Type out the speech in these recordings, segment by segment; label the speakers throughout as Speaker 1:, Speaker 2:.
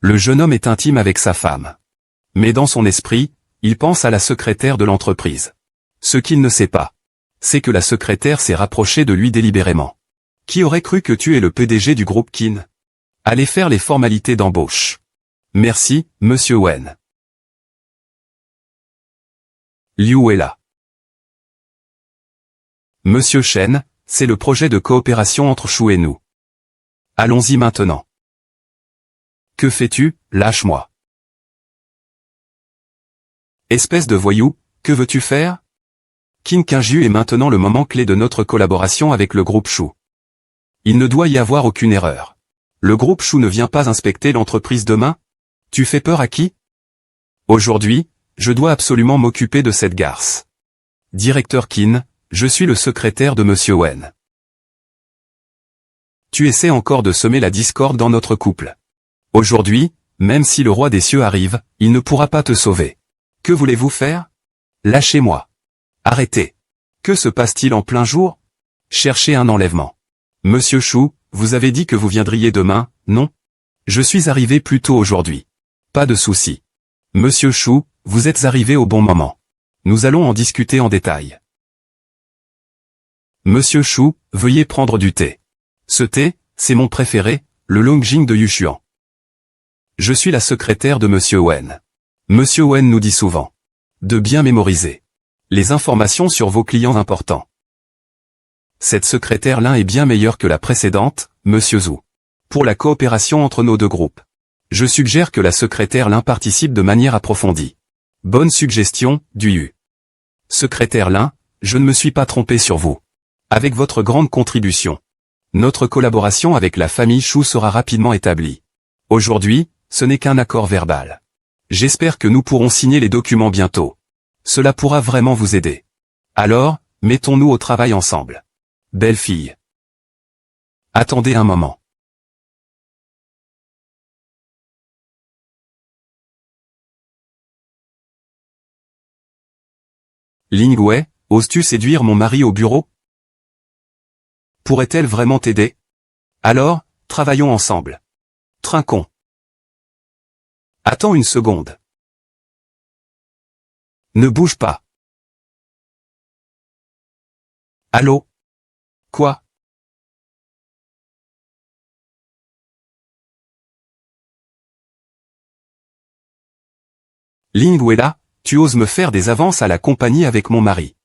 Speaker 1: Le jeune homme est intime avec sa femme. Mais dans son esprit, il pense à la secrétaire de l'entreprise. Ce qu'il ne sait pas, c'est que la secrétaire s'est rapprochée de lui délibérément. Qui aurait cru que tu es le PDG du groupe Kin? Allez faire les formalités d'embauche. Merci, monsieur Wen. Liu est là. Monsieur Shen, c'est le projet de coopération entre Shu et nous. Allons-y maintenant. Que fais-tu? Lâche-moi. Espèce de voyou, que veux-tu faire? Qin Qingju est maintenant le moment clé de notre collaboration avec le groupe Shu. Il ne doit y avoir aucune erreur. Le groupe Shu ne vient pas inspecter l'entreprise demain? Tu fais peur à qui? Aujourd'hui, je dois absolument m'occuper de cette garce. Directeur Qin, je suis le secrétaire de monsieur Wen. Tu essaies encore de semer la discorde dans notre couple. Aujourd'hui, même si le roi des cieux arrive, il ne pourra pas te sauver. Que voulez-vous faire? Lâchez-moi. Arrêtez. Que se passe-t-il en plein jour? Cherchez un enlèvement. Monsieur Shu, vous avez dit que vous viendriez demain, non? Je suis arrivé plus tôt aujourd'hui. Pas de souci. Monsieur Shu, vous êtes arrivé au bon moment. Nous allons en discuter en détail. Monsieur Shu, veuillez prendre du thé. Ce thé, c'est mon préféré, le Longjing de Yushuan. Je suis la secrétaire de monsieur Wen. Monsieur Wen nous dit souvent de bien mémoriser les informations sur vos clients importants. Cette secrétaire-là est bien meilleure que la précédente, monsieur Zhu. Pour la coopération entre nos deux groupes, je suggère que la secrétaire-là participe de manière approfondie. Bonne suggestion, Duyu. Secrétaire-là, je ne me suis pas trompé sur vous. Avec votre grande contribution, notre collaboration avec la famille Shu sera rapidement établie. Aujourd'hui, ce n'est qu'un accord verbal. J'espère que nous pourrons signer les documents bientôt. Cela pourra vraiment vous aider. Alors, mettons-nous au travail ensemble. Belle fille. Attendez un moment. Ling Wei, oses-tu séduire mon mari au bureau? Pourrait-elle vraiment t'aider? Alors, travaillons ensemble. Trinquons. Attends une seconde. Ne bouge pas. Allô? Quoi? Ling Wei là, tu oses me faire des avances à la compagnie avec mon mari.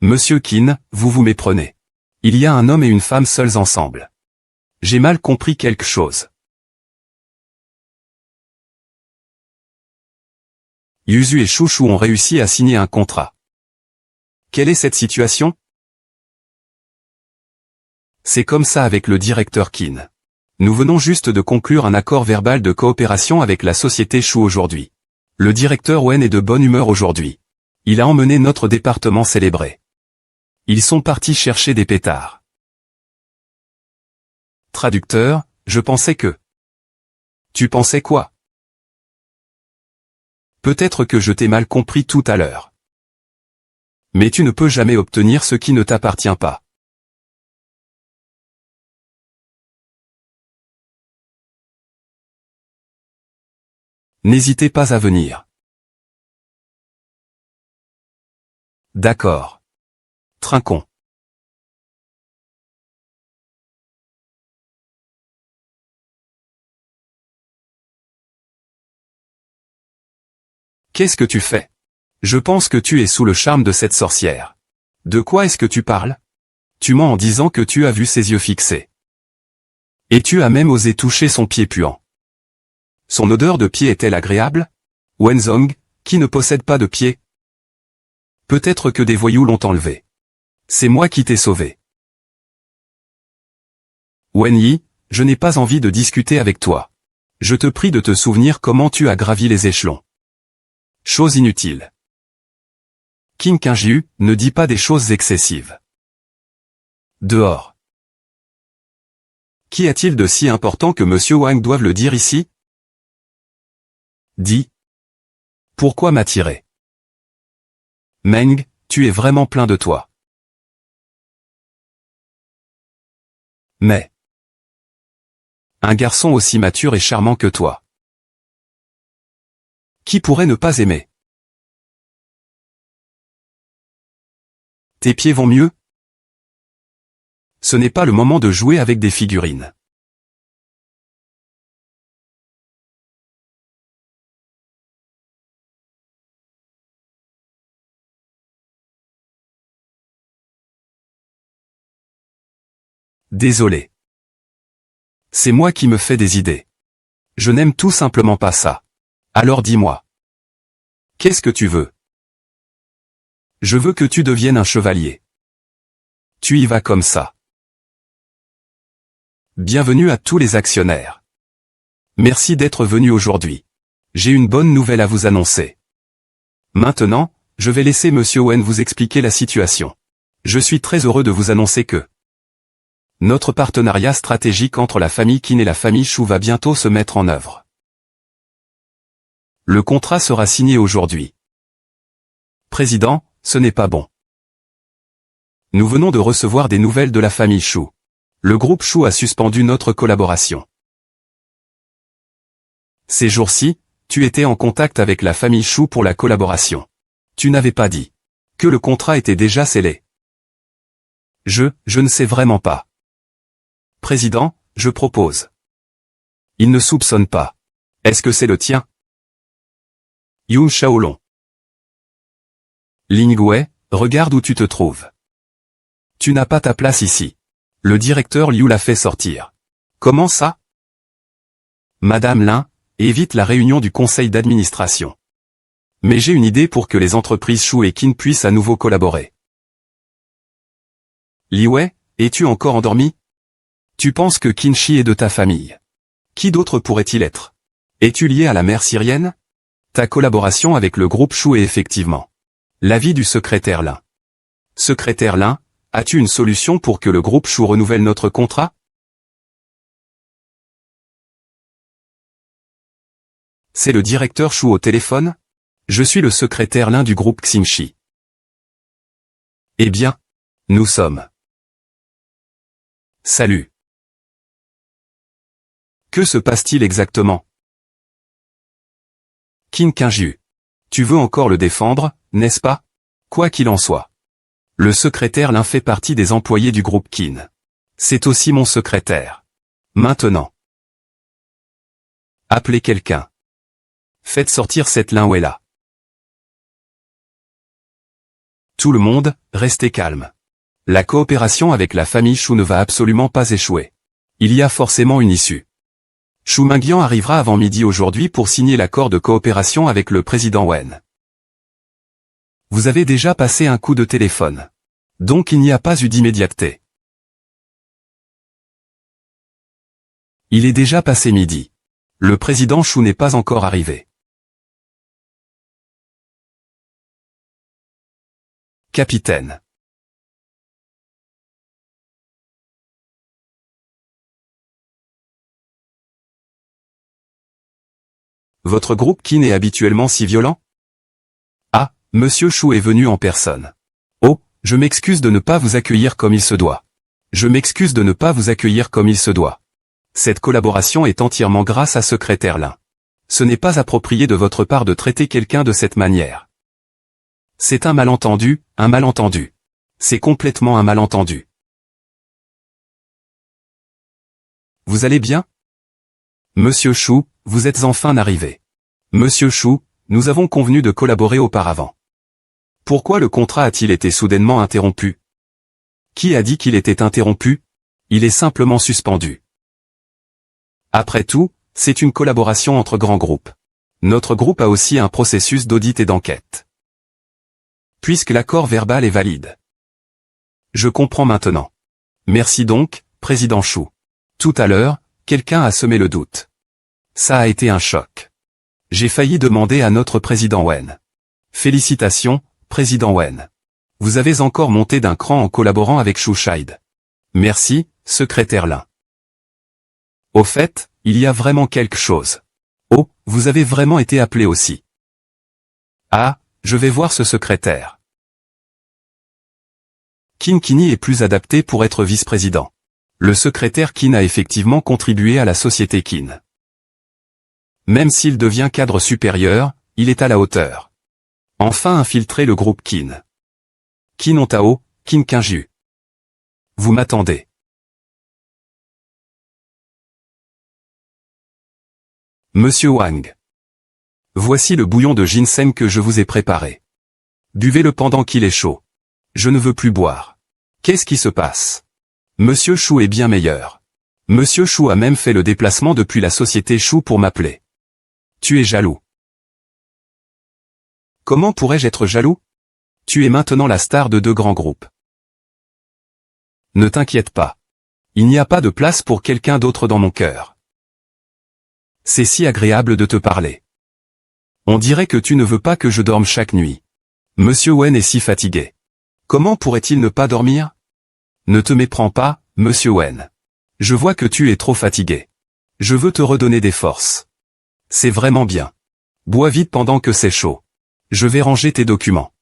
Speaker 1: Monsieur Qin, vous vous méprenez. Il y a un homme et une femme seuls ensemble. J'ai mal compris quelque chose. Yuzu et Chouchou ont réussi à signer un contrat. Quelle est cette situation? C'est comme ça avec le directeur Qin. Nous venons juste de conclure un accord verbal de coopération avec la société Shu aujourd'hui. Le directeur Wen est de bonne humeur aujourd'hui. Il a emmené notre département célébrer. Ils sont partis chercher des pétards. Traducteur, je pensais que... Tu pensais quoi? Peut-être que je t'ai mal compris tout à l'heure. Mais tu ne peux jamais obtenir ce qui ne t'appartient pas. N'hésitez pas à venir. D'accord. Trinquons. Qu'est-ce que tu fais? Je pense que tu es sous le charme de cette sorcière. De quoi est-ce que tu parles? Tu mens en disant que tu as vu ses yeux fixés. Et tu as même osé toucher son pied puant. Son odeur de pied est-elle agréable? Wenzong, qui ne possède pas de pied? Peut-être que des voyous l'ont enlevé. C'est moi qui t'ai sauvé. Wenyi, je n'ai pas envie de discuter avec toi. Je te prie de te souvenir comment tu as gravi les échelons. Chose inutile. Qin Qingju, ne dis pas des choses excessives. Dehors. Qu'y a-t-il de si important que monsieur Wang doive le dire ici? Dis. Pourquoi m'attirer? Meng, tu es vraiment plein de toi. Mais. Un garçon aussi mature et charmant que toi. Qui pourrait ne pas aimer? Tes pieds vont mieux? Ce n'est pas le moment de jouer avec des figurines. Désolé. C'est moi qui me fais des idées. Je n'aime tout simplement pas ça. Alors dis-moi. Qu'est-ce que tu veux? Je veux que tu deviennes un chevalier. Tu y vas comme ça. Bienvenue à tous les actionnaires. Merci d'être venus aujourd'hui. J'ai une bonne nouvelle à vous annoncer. Maintenant, je vais laisser Monsieur Wen vous expliquer la situation. Je suis très heureux de vous annoncer que notre partenariat stratégique entre la famille Qin et la famille Shu va bientôt se mettre en œuvre. Le contrat sera signé aujourd'hui. Président, ce n'est pas bon. Nous venons de recevoir des nouvelles de la famille Shu. Le groupe Shu a suspendu notre collaboration. Ces jours-ci, tu étais en contact avec la famille Shu pour la collaboration. Tu n'avais pas dit que le contrat était déjà scellé. Je ne sais vraiment pas. Président, je propose. Il ne soupçonne pas. Est-ce que c'est le tien? Yun Shaolong. Ling Wei, regarde où tu te trouves. Tu n'as pas ta place ici. Le directeur Liu l'a fait sortir. Comment ça? Madame Lin, évite la réunion du conseil d'administration. Mais j'ai une idée pour que les entreprises Shu et Qin puissent à nouveau collaborer. Li Wei, es-tu encore endormi? Tu penses que Qin Shi est de ta famille. Qui d'autre pourrait-il être? Es-tu lié à la mer syrienne? Ta collaboration avec le groupe Shu est effectivement l'avis du secrétaire Lin. Secrétaire Lin, as-tu une solution pour que le groupe Shu renouvelle notre contrat? C'est le directeur Shu au téléphone? Je suis le secrétaire Lin du groupe Xingshi. Eh bien, nous sommes. Salut. Que se passe-t-il exactement? Qin Qingju. Tu veux encore le défendre, n'est-ce pas? Quoi qu'il en soit. Le secrétaire Lin fait partie des employés du groupe Qin. C'est aussi mon secrétaire. Maintenant. Appelez quelqu'un. Faites sortir cette Lin Wei là. Tout le monde, restez calme. La coopération avec la famille Shu ne va absolument pas échouer. Il y a forcément une issue. Shu Mingyan arrivera avant midi aujourd'hui pour signer l'accord de coopération avec le président Wen. Vous avez déjà passé un coup de téléphone. Donc il n'y a pas eu d'immédiateté. Il est déjà passé midi. Le président Shu n'est pas encore arrivé. Capitaine. Votre groupe Qin est habituellement si violent? Ah, Monsieur Shu est venu en personne. Oh, je m'excuse de ne pas vous accueillir comme il se doit. Je m'excuse de ne pas vous accueillir comme il se doit. Cette collaboration est entièrement grâce à secrétaire Lin. Ce n'est pas approprié de votre part de traiter quelqu'un de cette manière. C'est un malentendu, un malentendu. C'est complètement un malentendu. Vous allez bien? Monsieur Shu, vous êtes enfin arrivé. Monsieur Shu, nous avons convenu de collaborer auparavant. Pourquoi le contrat a-t-il été soudainement interrompu? Qui a dit qu'il était interrompu? Il est simplement suspendu. Après tout, c'est une collaboration entre grands groupes. Notre groupe a aussi un processus d'audit et d'enquête. Puisque l'accord verbal est valide. Je comprends maintenant. Merci donc, président Shu. Tout à l'heure, quelqu'un a semé le doute. Ça a été un choc. J'ai failli demander à notre président Wen. Félicitations, président Wen. Vous avez encore monté d'un cran en collaborant avec Shu Shide. Merci, secrétaire Lin. Au fait, il y a vraiment quelque chose. Oh, vous avez vraiment été appelé aussi. Ah, je vais voir ce secrétaire. Qin Qini est plus adapté pour être vice-président. Le secrétaire Qin a effectivement contribué à la société Qin. Même s'il devient cadre supérieur, il est à la hauteur. Enfin infiltrer le groupe Qin. Qin Ontao, Qin Qinju. Vous m'attendez. Monsieur Wang. Voici le bouillon de ginseng que je vous ai préparé. Buvez-le pendant qu'il est chaud. Je ne veux plus boire. Qu'est-ce qui se passe? Monsieur Chou est bien meilleur. Monsieur Chou a même fait le déplacement depuis la société Chou pour m'appeler. Tu es jaloux. Comment pourrais-je être jaloux? Tu es maintenant la star de 2 grands groupes. Ne t'inquiète pas. Il n'y a pas de place pour quelqu'un d'autre dans mon cœur. C'est si agréable de te parler. On dirait que tu ne veux pas que je dorme chaque nuit. Monsieur Wen est si fatigué. Comment pourrait-il ne pas dormir? Ne te méprends pas, Monsieur Wen. Je vois que tu es trop fatigué. Je veux te redonner des forces. C'est vraiment bien. Bois vite pendant que c'est chaud. Je vais ranger tes documents.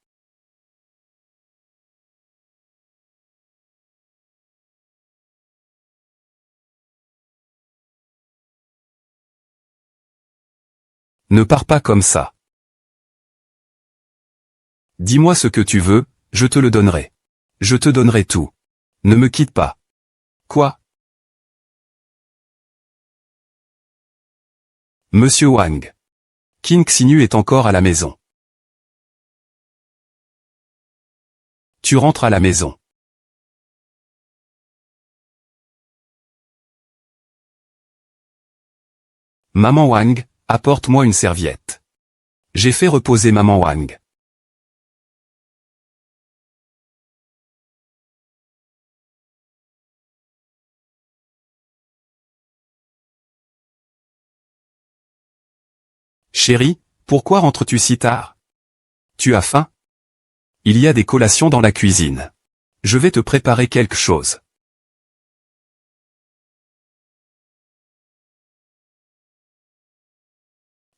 Speaker 1: Ne pars pas comme ça. Dis-moi ce que tu veux, je te le donnerai. Je te donnerai tout. Ne me quitte pas. Quoi? Monsieur Wang. Qin Xinyu est encore à la maison. Tu rentres à la maison. Maman Wang, apporte-moi une serviette. J'ai fait reposer maman Wang. Chérie, pourquoi rentres-tu si tard? Tu as faim? Il y a des collations dans la cuisine. Je vais te préparer quelque chose.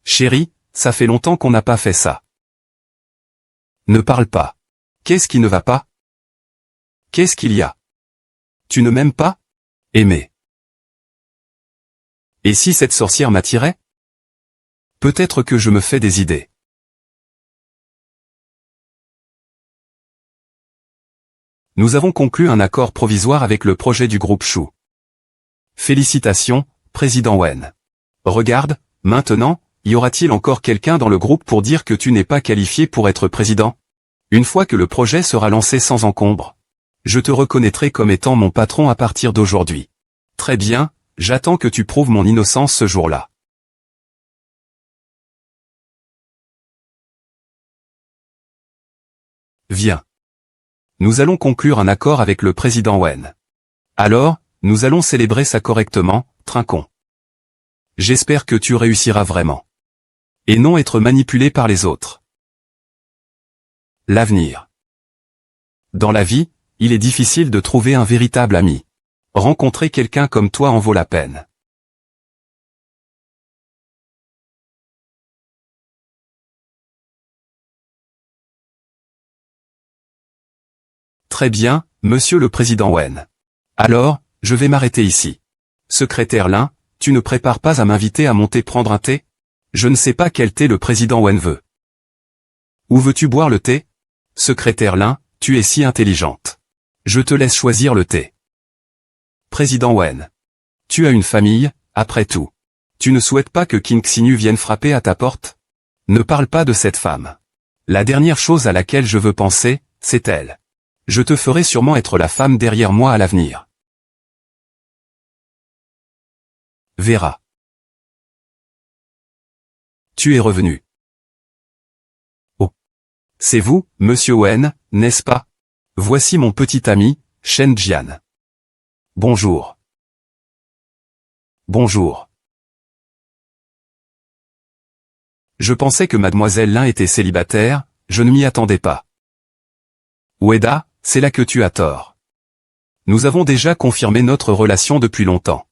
Speaker 1: Chérie, ça fait longtemps qu'on n'a pas fait ça. Ne parle pas. Qu'est-ce qui ne va pas? Qu'est-ce qu'il y a? Tu ne m'aimes pas? Aimer. Et si cette sorcière m'attirait? Peut-être que je me fais des idées. Nous avons conclu un accord provisoire avec le projet du groupe Chou. Félicitations, Président Wen. Regarde, maintenant, y aura-t-il encore quelqu'un dans le groupe pour dire que tu n'es pas qualifié pour être président? Une fois que le projet sera lancé sans encombre, je te reconnaîtrai comme étant mon patron à partir d'aujourd'hui. Très bien, j'attends que tu prouves mon innocence ce jour-là. Viens. Nous allons conclure un accord avec le président Wen. Alors, nous allons célébrer ça correctement, trinquons. J'espère que tu réussiras vraiment. Et non être manipulé par les autres. L'avenir. Dans la vie, il est difficile de trouver un véritable ami. Rencontrer quelqu'un comme toi en vaut la peine. Très bien, monsieur le président Wen. Alors, je vais m'arrêter ici. Secrétaire Lin, tu ne prépares pas à m'inviter à monter prendre un thé? Je ne sais pas quel thé le président Wen veut. Où veux-tu boire le thé? Secrétaire Lin, tu es si intelligente. Je te laisse choisir le thé. Président Wen. Tu as une famille, après tout. Tu ne souhaites pas que Qin Xinyu vienne frapper à ta porte? Ne parle pas de cette femme. La dernière chose à laquelle je veux penser, c'est elle. Je te ferai sûrement être la femme derrière moi à l'avenir. Verra. Tu es revenu. Oh. C'est vous, monsieur Wen, n'est-ce pas? Voici mon petit ami, Shen Jian. Bonjour. Bonjour. Je pensais que mademoiselle Lin était célibataire, je ne m'y attendais pas. Ueda, c'est là que tu as tort. Nous avons déjà confirmé notre relation depuis longtemps.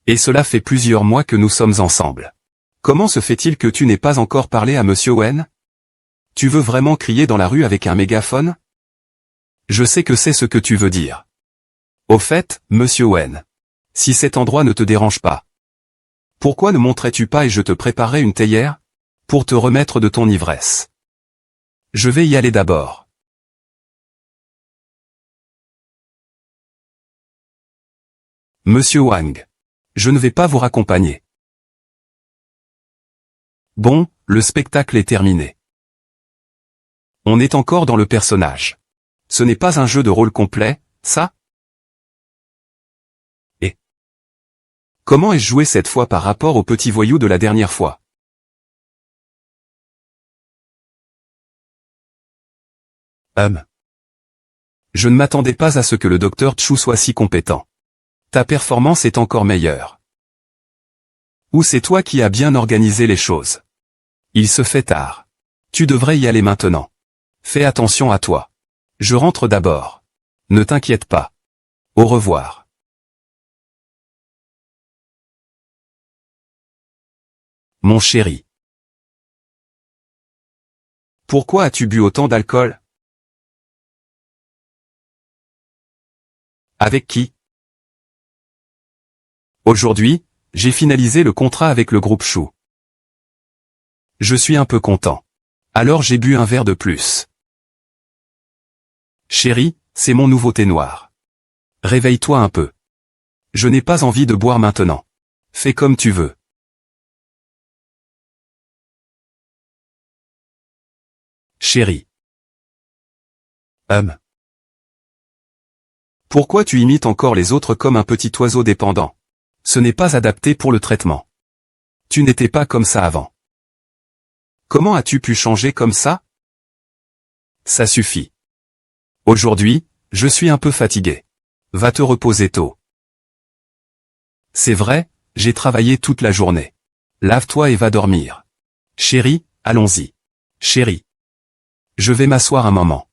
Speaker 1: Et cela fait plusieurs mois que nous sommes ensemble. Comment se fait-il que tu n'aies pas encore parlé à monsieur Wen? Tu veux vraiment crier dans la rue avec un mégaphone? Je sais que c'est ce que tu veux dire. Au fait, monsieur Wen, Si cet endroit ne te dérange pas. Pourquoi ne montrais-tu pas et je te préparais une théière? Pour te remettre de ton ivresse. Je vais y aller d'abord. Monsieur Wang. Je ne vais pas vous raccompagner. Bon, le spectacle est terminé. On est encore dans le personnage. Ce n'est pas un jeu de rôle complet, ça? Et comment ai-je joué cette fois par rapport au petit voyou de la dernière fois? Je ne m'attendais pas à ce que le docteur Chu soit si compétent. Ta performance est encore meilleure. Ou c'est toi qui as bien organisé les choses? Il se fait tard. Tu devrais y aller maintenant. Fais attention à toi. Je rentre d'abord. Ne t'inquiète pas. Au revoir. Mon chéri. Pourquoi as-tu bu autant d'alcool? Avec qui? Aujourd'hui, j'ai finalisé le contrat avec le groupe Chou. Je suis un peu content. Alors j'ai bu un verre de plus. Chérie, c'est mon nouveau thé noir. Réveille-toi un peu. Je n'ai pas envie de boire maintenant. Fais comme tu veux. Chérie. Pourquoi tu imites encore les autres comme un petit oiseau dépendant? Ce n'est pas adapté pour le traitement. Tu n'étais pas comme ça avant. Comment as-tu pu changer comme ça? Ça suffit. Aujourd'hui, je suis un peu fatigué. Va te reposer tôt. C'est vrai, j'ai travaillé toute la journée. Lave-toi et va dormir. Chérie, allons-y. Chérie. Je vais m'asseoir un moment.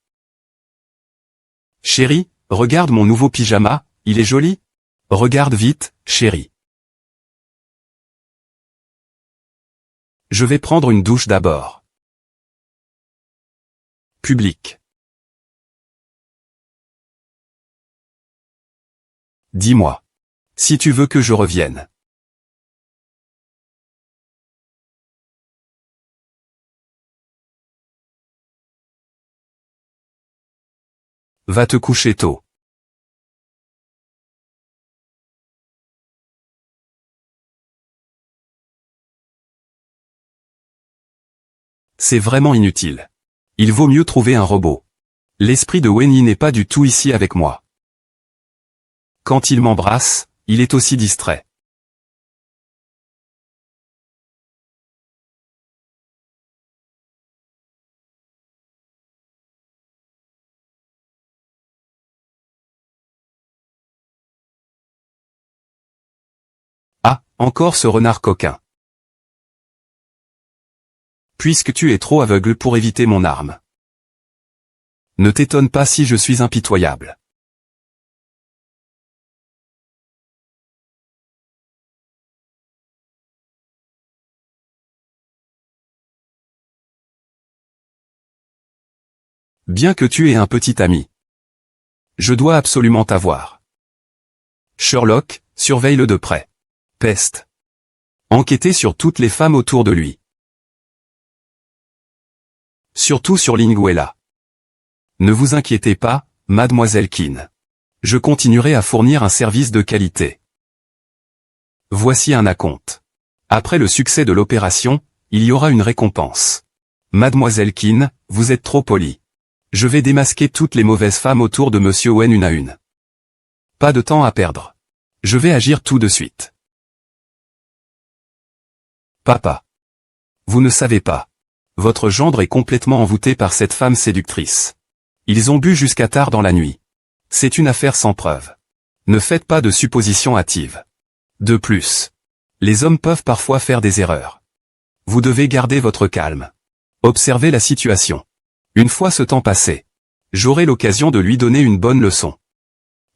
Speaker 1: Chérie, regarde mon nouveau pyjama, il est joli? Regarde vite, chérie. Je vais prendre une douche d'abord. Public. Dis-moi. Si tu veux que je revienne. Va te coucher tôt. C'est vraiment inutile. Il vaut mieux trouver un robot. L'esprit de Wenyi n'est pas du tout ici avec moi. Quand il m'embrasse, il est aussi distrait. Ah, encore ce renard coquin. Puisque tu es trop aveugle pour éviter mon arme. Ne t'étonne pas si je suis impitoyable. Bien que tu aies un petit ami. Je dois absolument t'avoir. Sherlock, surveille-le de près. Peste. Enquêtez sur toutes les femmes autour de lui. Surtout sur Linguella. Ne vous inquiétez pas, mademoiselle Keane. Je continuerai à fournir un service de qualité. Voici un acompte. Après le succès de l'opération, il y aura une récompense. Mademoiselle Keane, vous êtes trop polie. Je vais démasquer toutes les mauvaises femmes autour de Monsieur Wen une à une. Pas de temps à perdre. Je vais agir tout de suite. Papa. Vous ne savez pas. Votre gendre est complètement envoûté par cette femme séductrice. Ils ont bu jusqu'à tard dans la nuit. C'est une affaire sans preuve. Ne faites pas de suppositions hâtives. De plus, les hommes peuvent parfois faire des erreurs. Vous devez garder votre calme. Observez la situation. Une fois ce temps passé, j'aurai l'occasion de lui donner une bonne leçon.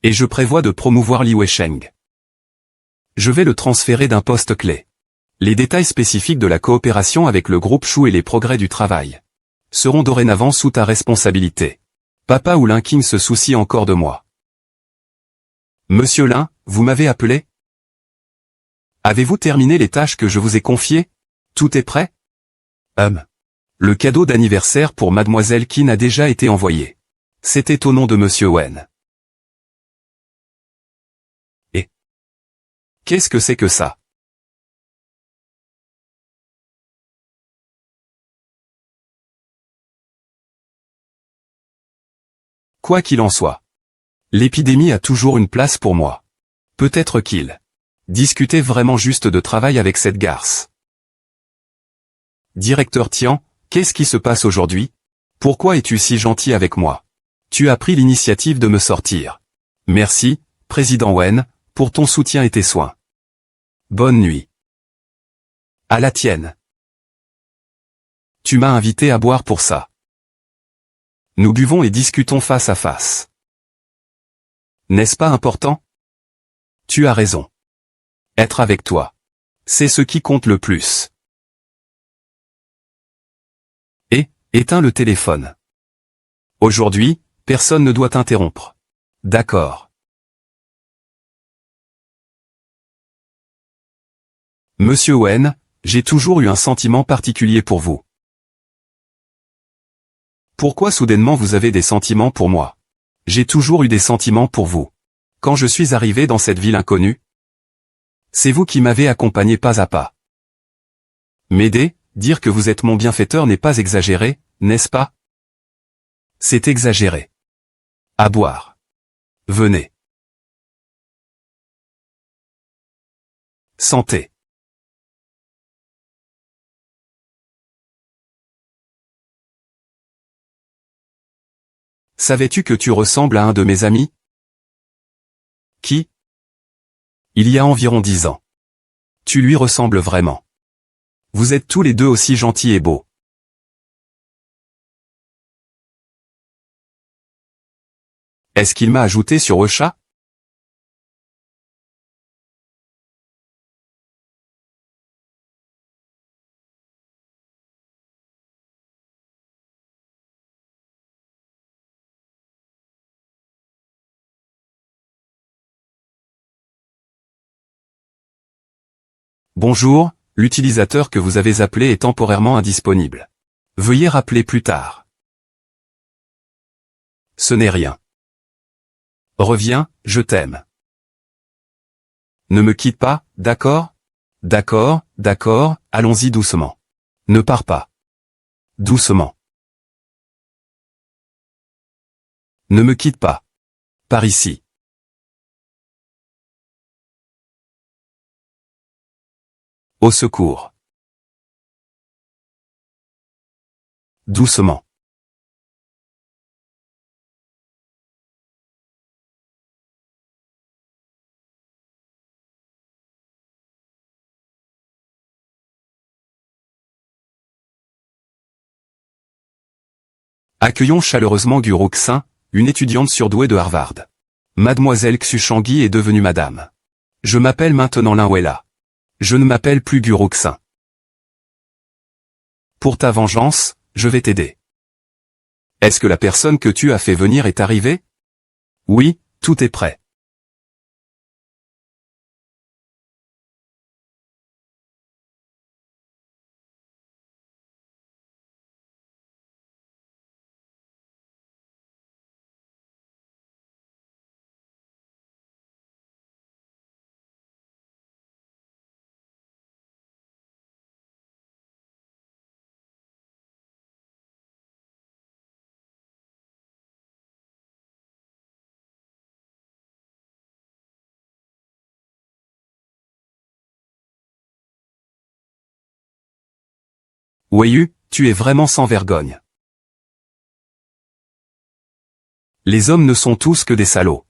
Speaker 1: Et je prévois de promouvoir Li Weisheng. Je vais le transférer d'un poste clé. Les détails spécifiques de la coopération avec le groupe Chou et les progrès du travail seront dorénavant sous ta responsabilité. Papa ou Lin King se soucie encore de moi. Monsieur Lin, vous m'avez appelé? Avez-vous terminé les tâches que je vous ai confiées? Tout est prêt? Le cadeau d'anniversaire pour Mademoiselle Keane a déjà été envoyé. C'était au nom de Monsieur Wen. Et qu'est-ce que c'est que ça? Quoi qu'il en soit, l'épidémie a toujours une place pour moi. Peut-être qu'il discutait vraiment juste de travail avec cette garce. Directeur Tian, qu'est-ce qui se passe aujourd'hui? Pourquoi es-tu si gentil avec moi? Tu as pris l'initiative de me sortir. Merci, Président Wen, pour ton soutien et tes soins. Bonne nuit. À la tienne. Tu m'as invité à boire pour ça. Nous buvons et discutons face à face. N'est-ce pas important? Tu as raison. Être avec toi. C'est ce qui compte le plus. Et, éteins le téléphone. Aujourd'hui, personne ne doit t'interrompre. D'accord. Monsieur Wen, j'ai toujours eu un sentiment particulier pour vous. Pourquoi soudainement vous avez des sentiments pour moi? J'ai toujours eu des sentiments pour vous. Quand je suis arrivé dans cette ville inconnue, c'est vous qui m'avez accompagné pas à pas. M'aider, dire que vous êtes mon bienfaiteur n'est pas exagéré, n'est-ce pas? C'est exagéré. À boire. Venez. Santé. Savais-tu que tu ressembles à un de mes amis? Qui? Il y a environ 10 ans. Tu lui ressembles vraiment. Vous êtes tous les deux aussi gentils et beaux. Est-ce qu'il m'a ajouté sur Ocha? Bonjour, l'utilisateur que vous avez appelé est temporairement indisponible. Veuillez rappeler plus tard. Ce n'est rien. Reviens, je t'aime. Ne me quitte pas, d'accord? D'accord, d'accord, allons-y doucement. Ne pars pas. Doucement. Ne me quitte pas. Par ici. Au secours. Doucement. Accueillons chaleureusement Guru-Xin, une étudiante surdouée de Harvard. Mademoiselle Xu Shangui est devenue madame. Je m'appelle maintenant Linwella. Je ne m'appelle plus Guru-Xin. Pour ta vengeance, je vais t'aider. Est-ce que la personne que tu as fait venir est arrivée? Oui, tout est prêt. Weiyu, tu es vraiment sans vergogne. Les hommes ne sont tous que des salauds.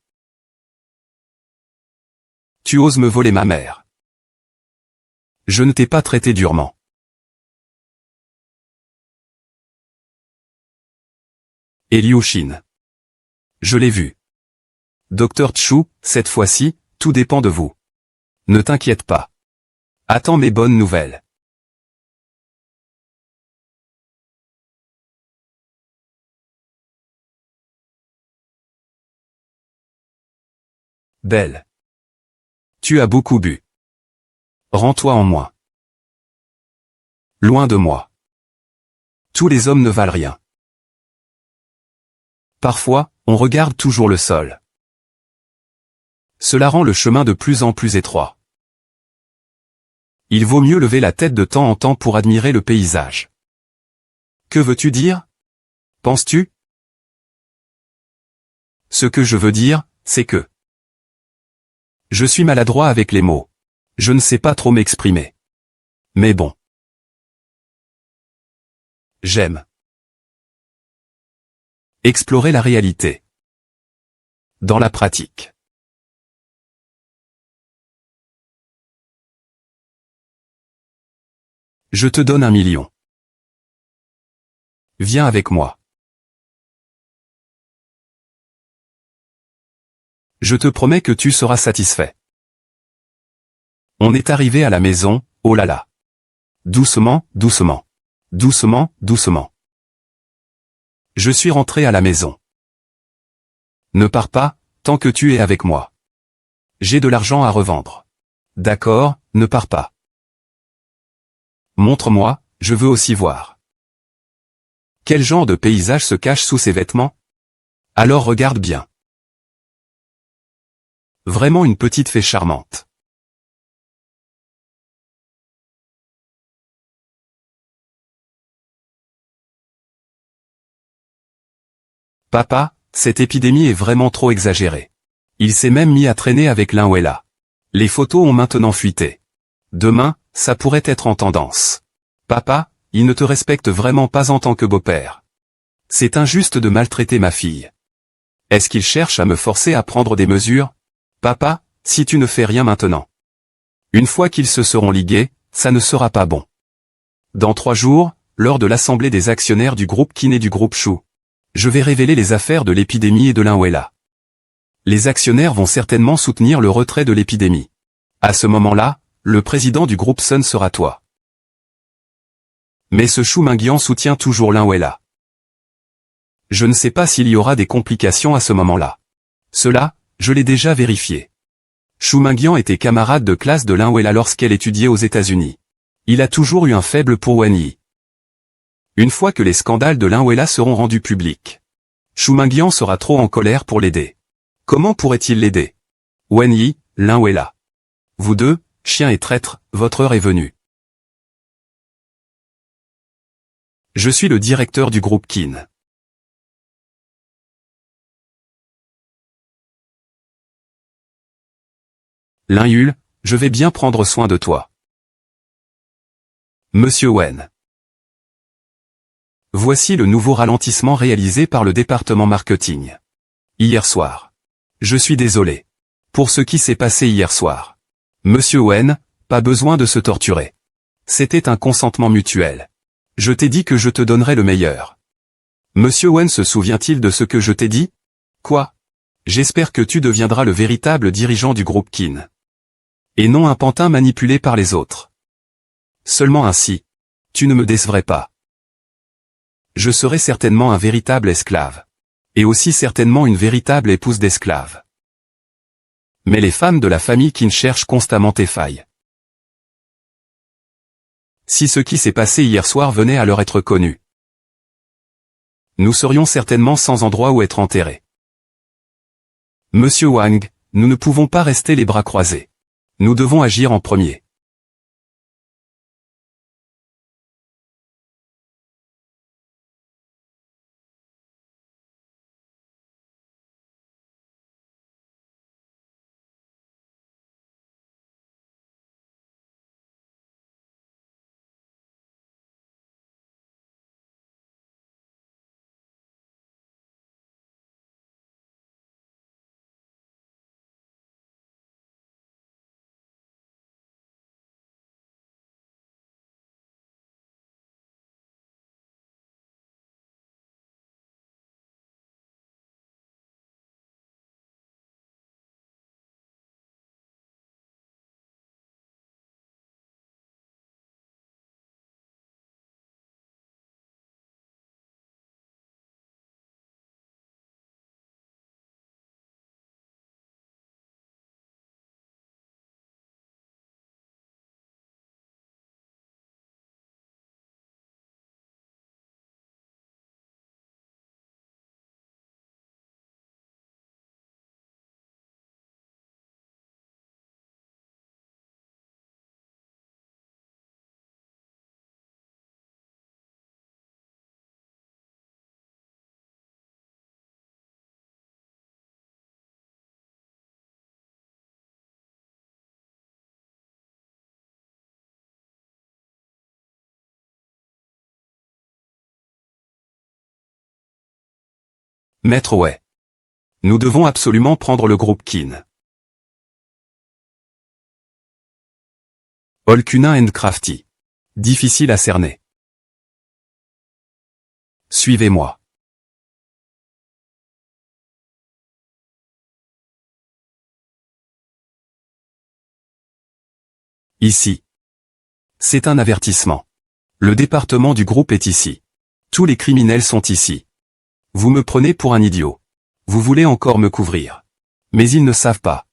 Speaker 1: Tu oses me voler ma mère. Je ne t'ai pas traité durement. Et Liu Xin. Je l'ai vu. Docteur Chu, cette fois-ci, tout dépend de vous. Ne t'inquiète pas. Attends mes bonnes nouvelles. Belle. Tu as beaucoup bu. Rends-toi en moins. Loin de moi. Tous les hommes ne valent rien. Parfois, on regarde toujours le sol. Cela rend le chemin de plus en plus étroit. Il vaut mieux lever la tête de temps en temps pour admirer le paysage. Que veux-tu dire? Penses-tu? Ce que je veux dire, c'est que je suis maladroit avec les mots. Je ne sais pas trop m'exprimer. Mais bon. J'aime explorer la réalité. Dans la pratique. Je te donne 1 million. Viens avec moi. Je te promets que tu seras satisfait. On est arrivé à la maison, oh là là. Doucement, doucement. Doucement, doucement. Je suis rentré à la maison. Ne pars pas, tant que tu es avec moi. J'ai de l'argent à revendre. D'accord, ne pars pas. Montre-moi, je veux aussi voir. Quel genre de paysage se cache sous ces vêtements? Alors regarde bien. Vraiment une petite fée charmante. Papa, cette épidémie est vraiment trop exagérée. Il s'est même mis à traîner avec Linwella. Les photos ont maintenant fuité. Demain, ça pourrait être en tendance. Papa, il ne te respecte vraiment pas en tant que beau-père. C'est injuste de maltraiter ma fille. Est-ce qu'il cherche à me forcer à prendre des mesures? Papa, si tu ne fais rien maintenant. Une fois qu'ils se seront ligués, ça ne sera pas bon. Dans 3 jours, lors de l'assemblée des actionnaires du groupe Kin et du groupe Chou, je vais révéler les affaires de l'épidémie et de Linwella. Les actionnaires vont certainement soutenir le retrait de l'épidémie. À ce moment-là, le président du groupe Sun sera toi. Mais ce Chou Minguian soutient toujours Linwella. Je ne sais pas s'il y aura des complications à ce moment-là. Cela, je l'ai déjà vérifié. Chou Minguian était camarade de classe de Linwella lorsqu'elle étudiait aux États-Unis. Il a toujours eu un faible pour Wen Yi. Une fois que les scandales de Linwella seront rendus publics, Chou Minguian sera trop en colère pour l'aider. Comment pourrait-il l'aider? Wen Yi, Linwella. Vous deux, chiens et traîtres, votre heure est venue. Je suis le directeur du groupe Kin. Linhul, je vais bien prendre soin de toi. Monsieur Wen. Voici le nouveau ralentissement réalisé par le département marketing. Hier soir. Je suis désolé. Pour ce qui s'est passé hier soir. Monsieur Wen, pas besoin de se torturer. C'était un consentement mutuel. Je t'ai dit que je te donnerais le meilleur. Monsieur Wen se souvient-il de ce que je t'ai dit? Quoi? J'espère que tu deviendras le véritable dirigeant du groupe Kin. Et non un pantin manipulé par les autres. Seulement ainsi. Tu ne me décevrais pas. Je serai certainement un véritable esclave. Et aussi certainement une véritable épouse d'esclave. Mais les femmes de la famille Kin cherchent constamment tes failles. Si ce qui s'est passé hier soir venait à leur être connu, nous serions certainement sans endroit où être enterrés. Monsieur Wang, nous ne pouvons pas rester les bras croisés. Nous devons agir en premier. Maître Wei. Nous devons absolument prendre le groupe Qin. Holkunin and Crafty. Difficile à cerner. Suivez-moi. Ici. C'est un avertissement. Le département du groupe est ici. Tous les criminels sont ici. Vous me prenez pour un idiot. Vous voulez encore me couvrir. Mais ils ne savent pas.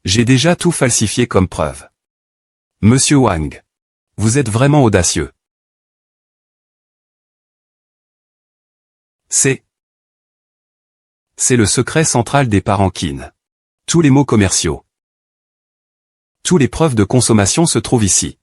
Speaker 1: J'ai déjà tout falsifié comme preuve. Monsieur Wang. Vous êtes vraiment audacieux. C'est le secret central des parents Qin. Tous les mots commerciaux. Tous les preuves de consommation se trouvent ici.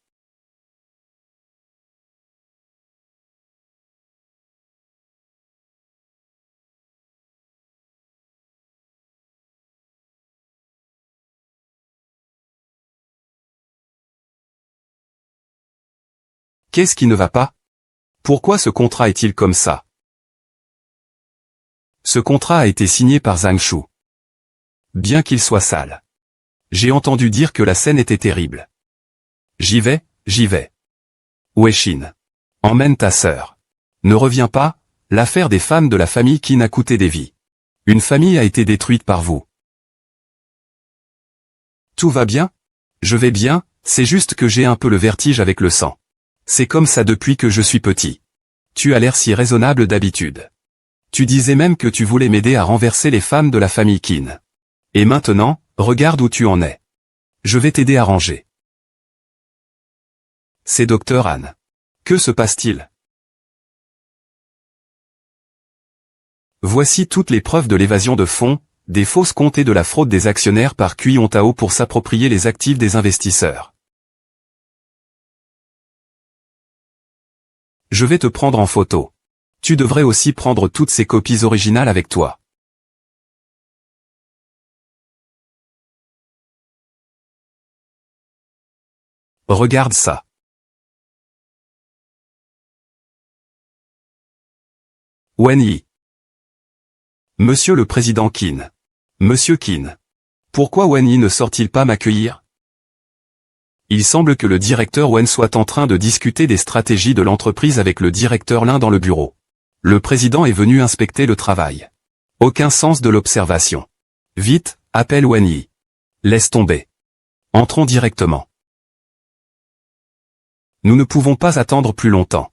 Speaker 1: Qu'est-ce qui ne va pas? Pourquoi ce contrat est-il comme ça? Ce contrat a été signé par Zhang Shu. Bien qu'il soit sale. J'ai entendu dire que la scène était terrible. J'y vais, j'y vais. Wei-Shin. Emmène ta sœur. Ne reviens pas, l'affaire des femmes de la famille Qin a coûté des vies. Une famille a été détruite par vous. Tout va bien? Je vais bien, c'est juste que j'ai un peu le vertige avec le sang. C'est comme ça depuis que je suis petit. Tu as l'air si raisonnable d'habitude. Tu disais même que tu voulais m'aider à renverser les femmes de la famille Qin. Et maintenant, regarde où tu en es. Je vais t'aider à ranger. C'est Dr. Han. Que se passe-t-il? Voici toutes les preuves de l'évasion de fonds, des fausses comptes et de la fraude des actionnaires par Kui Tao pour s'approprier les actifs des investisseurs. Je vais te prendre en photo. Tu devrais aussi prendre toutes ces copies originales avec toi. Regarde ça. Wen Yi. Monsieur le président Qin. Monsieur Qin. Pourquoi Wen Yi ne sort-il pas m'accueillir? Il semble que le directeur Wen soit en train de discuter des stratégies de l'entreprise avec le directeur Lin dans le bureau. Le président est venu inspecter le travail. Aucun sens de l'observation. Vite, appelle Wen Yi. Laisse tomber. Entrons directement. Nous ne pouvons pas attendre plus longtemps.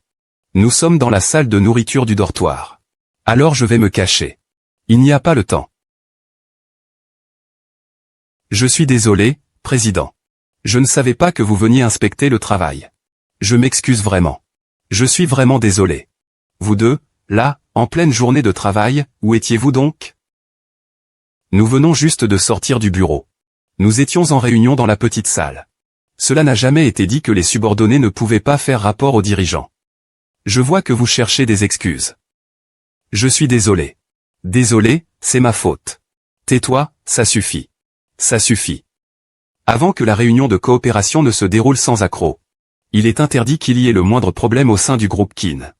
Speaker 1: Nous sommes dans la salle de nourriture du dortoir. Alors je vais me cacher. Il n'y a pas le temps. Je suis désolé, président. Je ne savais pas que vous veniez inspecter le travail. Je m'excuse vraiment. Je suis vraiment désolé. Vous deux, là, en pleine journée de travail, où étiez-vous donc? Nous venons juste de sortir du bureau. Nous étions en réunion dans la petite salle. Cela n'a jamais été dit que les subordonnés ne pouvaient pas faire rapport aux dirigeants. Je vois que vous cherchez des excuses. Je suis désolé. Désolé, c'est ma faute. Tais-toi, ça suffit. Ça suffit. Avant que la réunion de coopération ne se déroule sans accroc. Il est interdit qu'il y ait le moindre problème au sein du groupe Qin.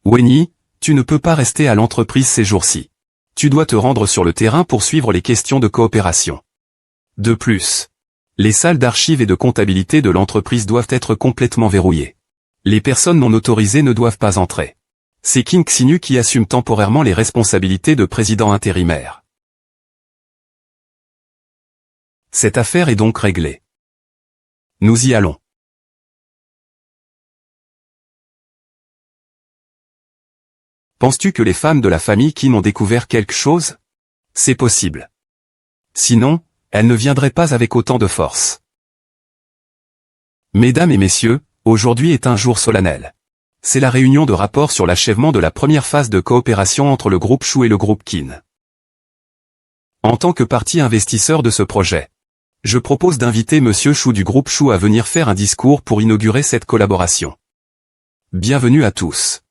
Speaker 1: Wen Yi, tu ne peux pas rester à l'entreprise ces jours-ci. Tu dois te rendre sur le terrain pour suivre les questions de coopération. De plus, les salles d'archives et de comptabilité de l'entreprise doivent être complètement verrouillées. Les personnes non autorisées ne doivent pas entrer. C'est Qin Xinu qui assume temporairement les responsabilités de président intérimaire. Cette affaire est donc réglée. Nous y allons. Penses-tu que les femmes de la famille Qin ont découvert quelque chose? C'est possible. Sinon, elles ne viendraient pas avec autant de force. Mesdames et messieurs, aujourd'hui est un jour solennel. C'est la réunion de rapport sur l'achèvement de la première phase de coopération entre le groupe Shu et le groupe Qin. En tant que partie investisseur de ce projet, je propose d'inviter Monsieur Shu du groupe Shu à venir faire un discours pour inaugurer cette collaboration. Bienvenue à tous.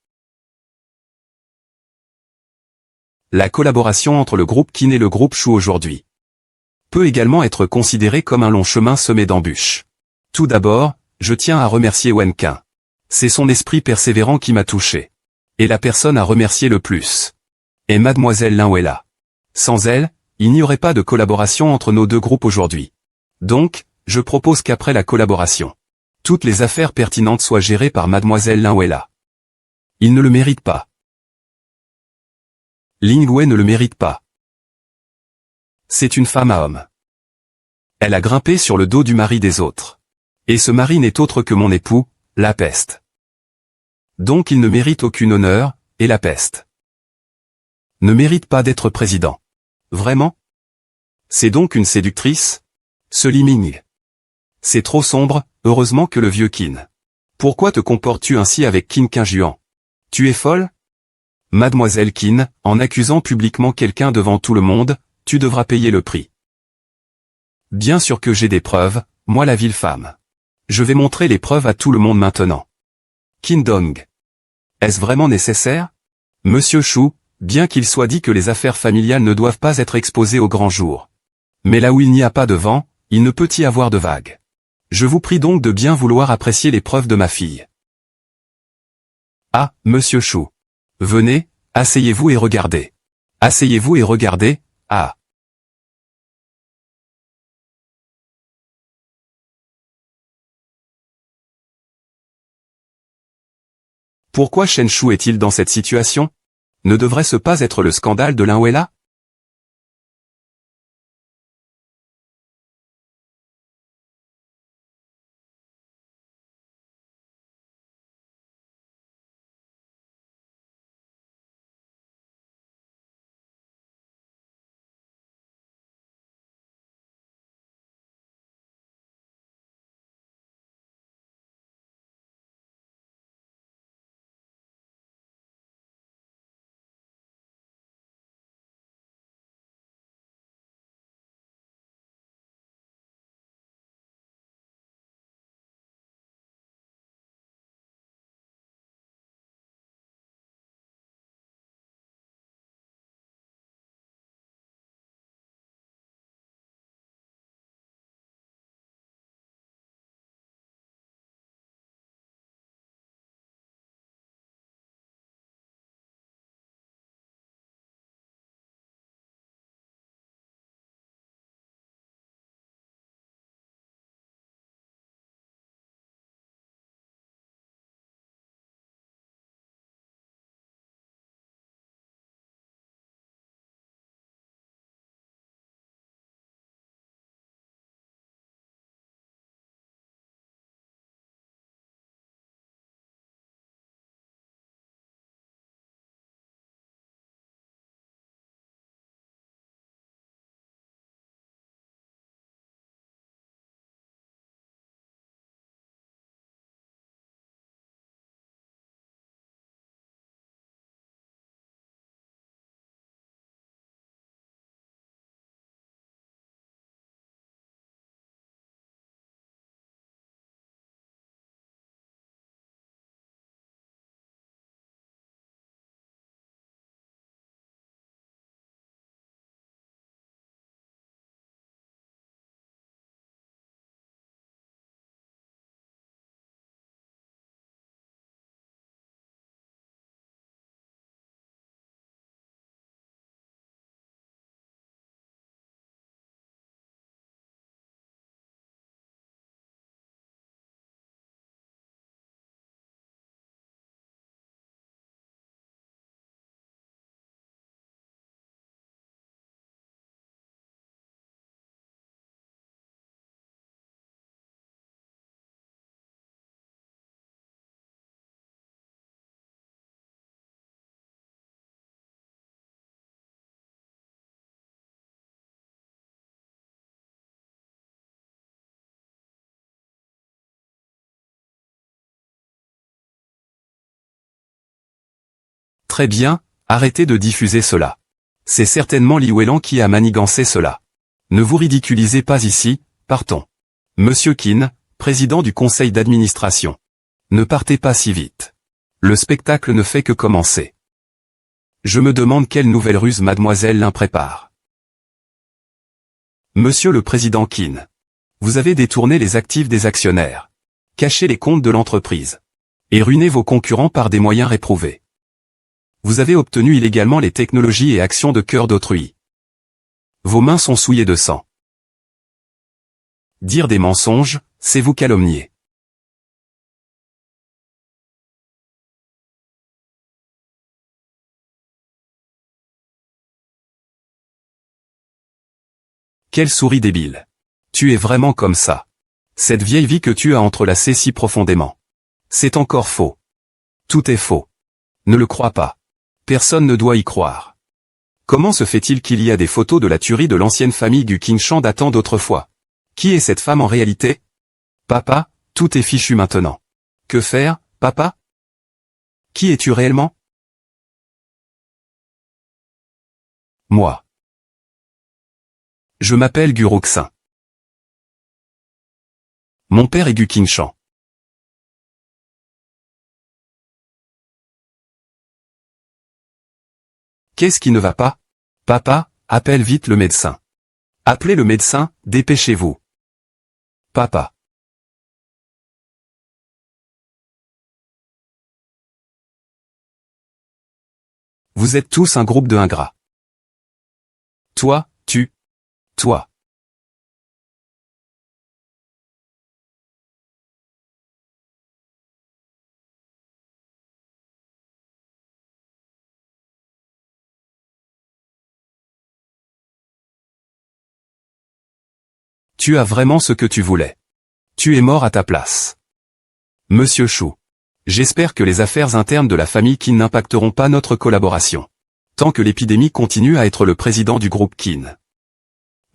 Speaker 1: La collaboration entre le groupe Qin et le groupe Shu aujourd'hui peut également être considérée comme un long chemin semé d'embûches. Tout d'abord, je tiens à remercier Wen Qin. C'est son esprit persévérant qui m'a touché. Et la personne à remercier le plus est Mademoiselle Lin Weila. Sans elle, il n'y aurait pas de collaboration entre nos deux groupes aujourd'hui. Donc, je propose qu'après la collaboration, toutes les affaires pertinentes soient gérées par mademoiselle Linwella. Il ne le mérite pas. Ling Wei ne le mérite pas. C'est une femme à homme. Elle a grimpé sur le dos du mari des autres. Et ce mari n'est autre que mon époux, la peste. Donc il ne mérite aucun honneur, et la peste ne mérite pas d'être président. Vraiment? C'est donc une séductrice? Ce Li Ming. C'est trop sombre, heureusement que le vieux Qin. Pourquoi te comportes-tu ainsi avec Qin Qingjuan? Tu es folle? Mademoiselle Qin, en accusant publiquement quelqu'un devant tout le monde, tu devras payer le prix. Bien sûr que j'ai des preuves, moi la vile femme. Je vais montrer les preuves à tout le monde maintenant. Qin Dong. Est-ce vraiment nécessaire? Monsieur Shu, bien qu'il soit dit que les affaires familiales ne doivent pas être exposées au grand jour. Mais là où il n'y a pas de vent, il ne peut y avoir de vagues. Je vous prie donc de bien vouloir apprécier les preuves de ma fille. Ah, monsieur Shu. Venez, asseyez-vous et regardez. Asseyez-vous et regardez, ah. Pourquoi Shen Shu est-il dans cette situation? Ne devrait-ce pas être le scandale de Linwella? Très bien, arrêtez de diffuser cela. C'est certainement Li Weilan qui a manigancé cela. Ne vous ridiculisez pas ici, partons. Monsieur Qin, président du conseil d'administration. Ne partez pas si vite. Le spectacle ne fait que commencer. Je me demande quelle nouvelle ruse mademoiselle Lin prépare. Monsieur le président Qin. Vous avez détourné les actifs des actionnaires. Caché les comptes de l'entreprise. Et ruiné vos concurrents par des moyens réprouvés. Vous avez obtenu illégalement les technologies et actions de cœur d'autrui. Vos mains sont souillées de sang. Dire des mensonges, c'est vous calomnier. Quelle souris débile. Tu es vraiment comme ça. Cette vieille vie que tu as entrelacée si profondément. C'est encore faux. Tout est faux. Ne le crois pas. Personne ne doit y croire. Comment se fait-il qu'il y a des photos de la tuerie de l'ancienne famille du King Shan datant d'autrefois? Qui est cette femme en réalité? Papa, tout est fichu maintenant. Que faire, papa? Qui es-tu réellement? Moi. Je m'appelle Gu Roxin. Mon père est Gu Qingshan. Qu'est-ce qui ne va pas? Papa, appelle vite le médecin. Appelez le médecin, dépêchez-vous. Papa. Vous êtes tous un groupe de ingrats. Toi, toi. Tu as vraiment ce que tu voulais. Tu es mort à ta place. Monsieur Shu. J'espère que les affaires internes de la famille Qin n'impacteront pas notre collaboration. Tant que l'épidémie continue à être le président du groupe Qin.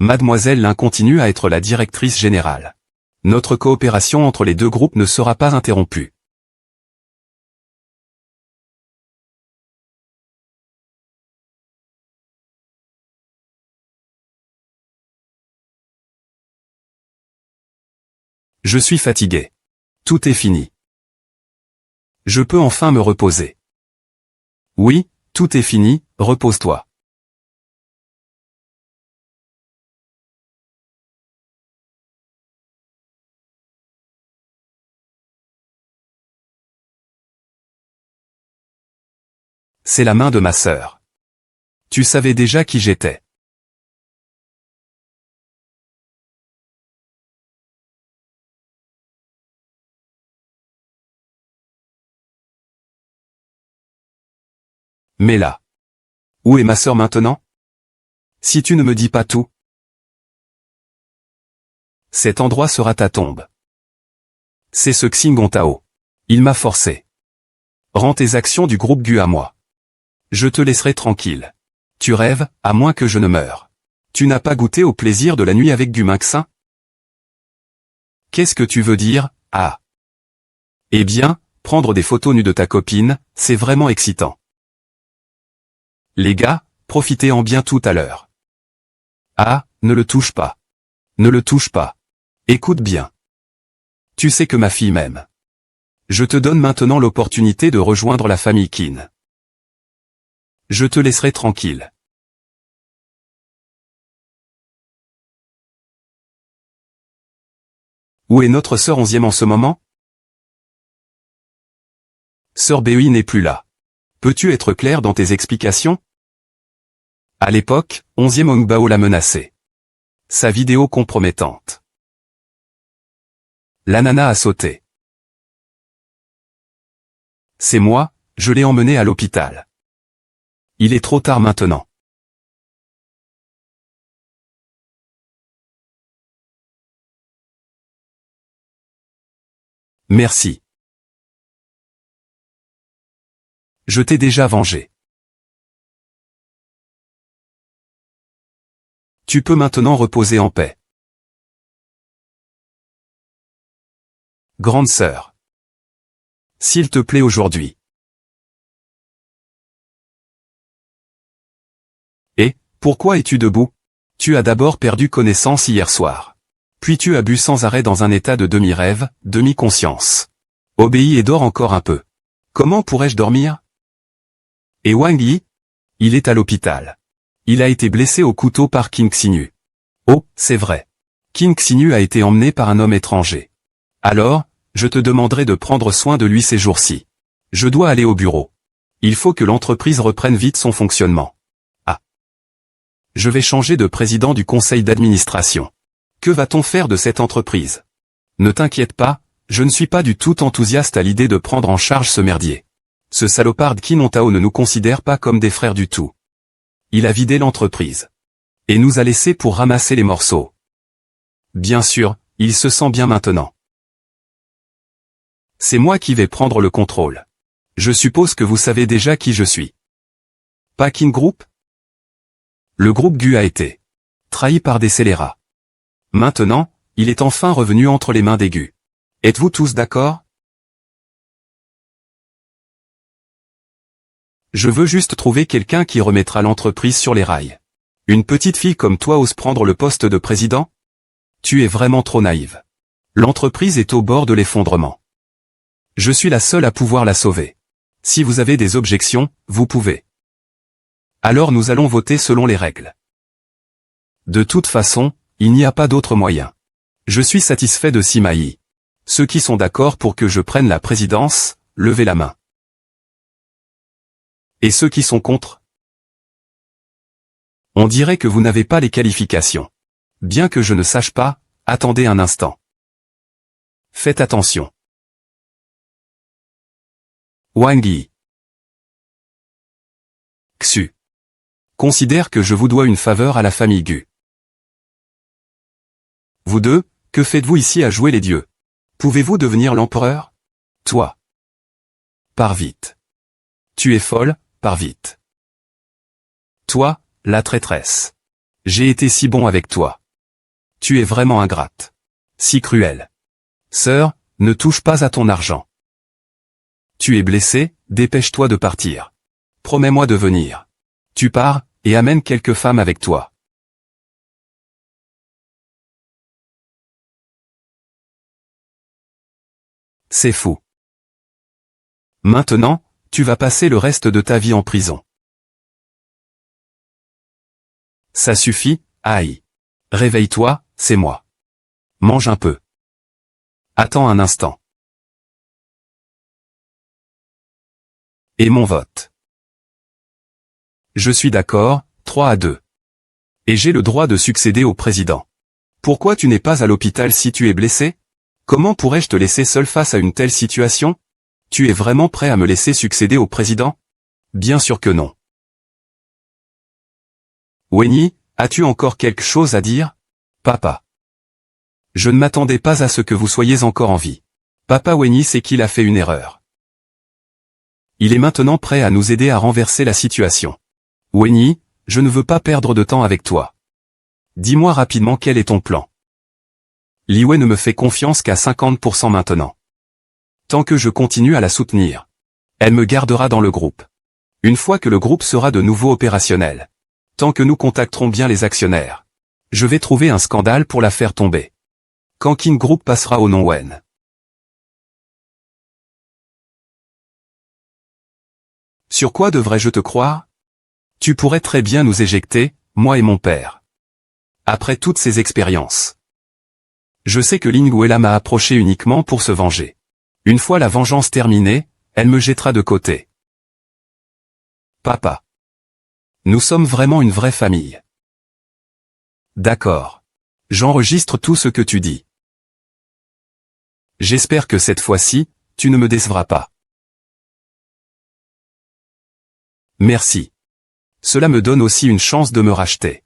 Speaker 1: Mademoiselle Lin continue à être la directrice générale. Notre coopération entre les deux groupes ne sera pas interrompue. Je suis fatigué. Tout est fini. Je peux enfin me reposer. Oui, tout est fini, repose-toi. C'est la main de ma sœur. Tu savais déjà qui j'étais. Mais là. Où est ma sœur maintenant? Si tu ne me dis pas tout. Cet endroit sera ta tombe. C'est ce Xingong Tao. Il m'a forcé. Rends tes actions du groupe Gu à moi. Je te laisserai tranquille. Tu rêves, à moins que je ne meure. Tu n'as pas goûté au plaisir de la nuit avec Gu Mingxin? Qu'est-ce que tu veux dire, ah? Eh bien, prendre des photos nues de ta copine, c'est vraiment excitant. Les gars, profitez-en bien tout à l'heure. Ah, ne le touche pas. Ne le touche pas. Écoute bien. Tu sais que ma fille m'aime. Je te donne maintenant l'opportunité de rejoindre la famille Qin. Je te laisserai tranquille. Où est notre sœur 11e en ce moment? Sœur Bui n'est plus là. Peux-tu être clair dans tes explications? À l'époque, 11e Hongbao l'a menacé. Sa vidéo compromettante. L'ananas a sauté. C'est moi, je l'ai emmené à l'hôpital. Il est trop tard maintenant. Merci. Je t'ai déjà vengé. Tu peux maintenant reposer en paix. Grande sœur. S'il te plaît aujourd'hui. Et, pourquoi es-tu debout? Tu as d'abord perdu connaissance hier soir. Puis tu as bu sans arrêt dans un état de demi-rêve, demi-conscience. Obéis et dors encore un peu. Comment pourrais-je dormir? Et Wang Yi? Il est à l'hôpital. Il a été blessé au couteau par Qin Xinyu. Oh, c'est vrai. Qin Xinyu a été emmené par un homme étranger. Alors, je te demanderai de prendre soin de lui ces jours-ci. Je dois aller au bureau. Il faut que l'entreprise reprenne vite son fonctionnement. Ah. Je vais changer de président du conseil d'administration. Que va-t-on faire de cette entreprise? Ne t'inquiète pas, je ne suis pas du tout enthousiaste à l'idée de prendre en charge ce merdier. Ce salopard Kinontao ne nous considère pas comme des frères du tout. Il a vidé l'entreprise. Et nous a laissés pour ramasser les morceaux. Bien sûr, il se sent bien maintenant. C'est moi qui vais prendre le contrôle. Je suppose que vous savez déjà qui je suis. Pakin Group? Le groupe GU a été trahi par des scélérats. Maintenant, il est enfin revenu entre les mains des GU. Êtes-vous tous d'accord? Je veux juste trouver quelqu'un qui remettra l'entreprise sur les rails. Une petite fille comme toi ose prendre le poste de président? Tu es vraiment trop naïve. L'entreprise est au bord de l'effondrement. Je suis la seule à pouvoir la sauver. Si vous avez des objections, vous pouvez. Alors nous allons voter selon les règles. De toute façon, il n'y a pas d'autre moyen. Je suis satisfait de Simaï. Ceux qui sont d'accord pour que je prenne la présidence, levez la main. Et ceux qui sont contre? On dirait que vous n'avez pas les qualifications. Bien que je ne sache pas, attendez un instant. Faites attention. Wang Yi. Xu. Considère que je vous dois une faveur à la famille Gu. Vous deux, que faites-vous ici à jouer les dieux? Pouvez-vous devenir l'empereur? Toi. Pars vite. Tu es folle, pars vite. Toi, la traîtresse. J'ai été si bon avec toi. Tu es vraiment ingrate. Si cruelle. Sœur, ne touche pas à ton argent. Tu es blessé, dépêche-toi de partir. Promets-moi de venir. Tu pars, et amène quelques femmes avec toi. C'est fou. Maintenant, tu vas passer le reste de ta vie en prison. Ça suffit, aïe. Réveille-toi, c'est moi. Mange un peu. Attends un instant. Et mon vote. Je suis d'accord, 3-2. Et j'ai le droit de succéder au président. Pourquoi tu n'es pas à l'hôpital si tu es blessé? Comment pourrais-je te laisser seul face à une telle situation? Tu es vraiment prêt à me laisser succéder au président? Bien sûr que non. Wenyi, as-tu encore quelque chose à dire? Papa. Je ne m'attendais pas à ce que vous soyez encore en vie. Papa Wenyi sait qu'il a fait une erreur. Il est maintenant prêt à nous aider à renverser la situation. Wenyi, je ne veux pas perdre de temps avec toi. Dis-moi rapidement quel est ton plan. Li Wei ne me fait confiance qu'à 50% maintenant. Tant que je continue à la soutenir, elle me gardera dans le groupe. Une fois que le groupe sera de nouveau opérationnel, tant que nous contacterons bien les actionnaires, je vais trouver un scandale pour la faire tomber. Quand King Group passera au nom Wen. Sur quoi devrais-je te croire? Tu pourrais très bien nous éjecter, moi et mon père. Après toutes ces expériences. Je sais que Ling Wei m'a approché uniquement pour se venger. Une fois la vengeance terminée, elle me jettera de côté. Papa. Nous sommes vraiment une vraie famille. D'accord. J'enregistre tout ce que tu dis. J'espère que cette fois-ci, tu ne me décevras pas. Merci. Cela me donne aussi une chance de me racheter.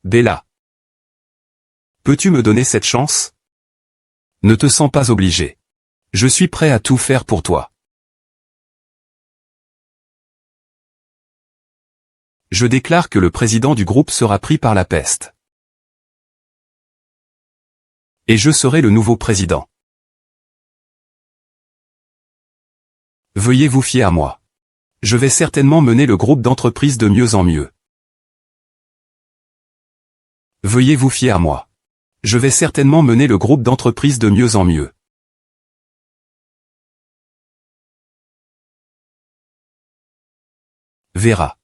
Speaker 1: Bella. Peux-tu me donner cette chance? Ne te sens pas obligé. Je suis prêt à tout faire pour toi. Je déclare que le président du groupe sera pris par la peste. Et je serai le nouveau président. Veuillez vous fier à moi. Je vais certainement mener le groupe d'entreprise de mieux en mieux. Veuillez vous fier à moi. Je vais certainement mener le groupe d'entreprise de mieux en mieux. Vera.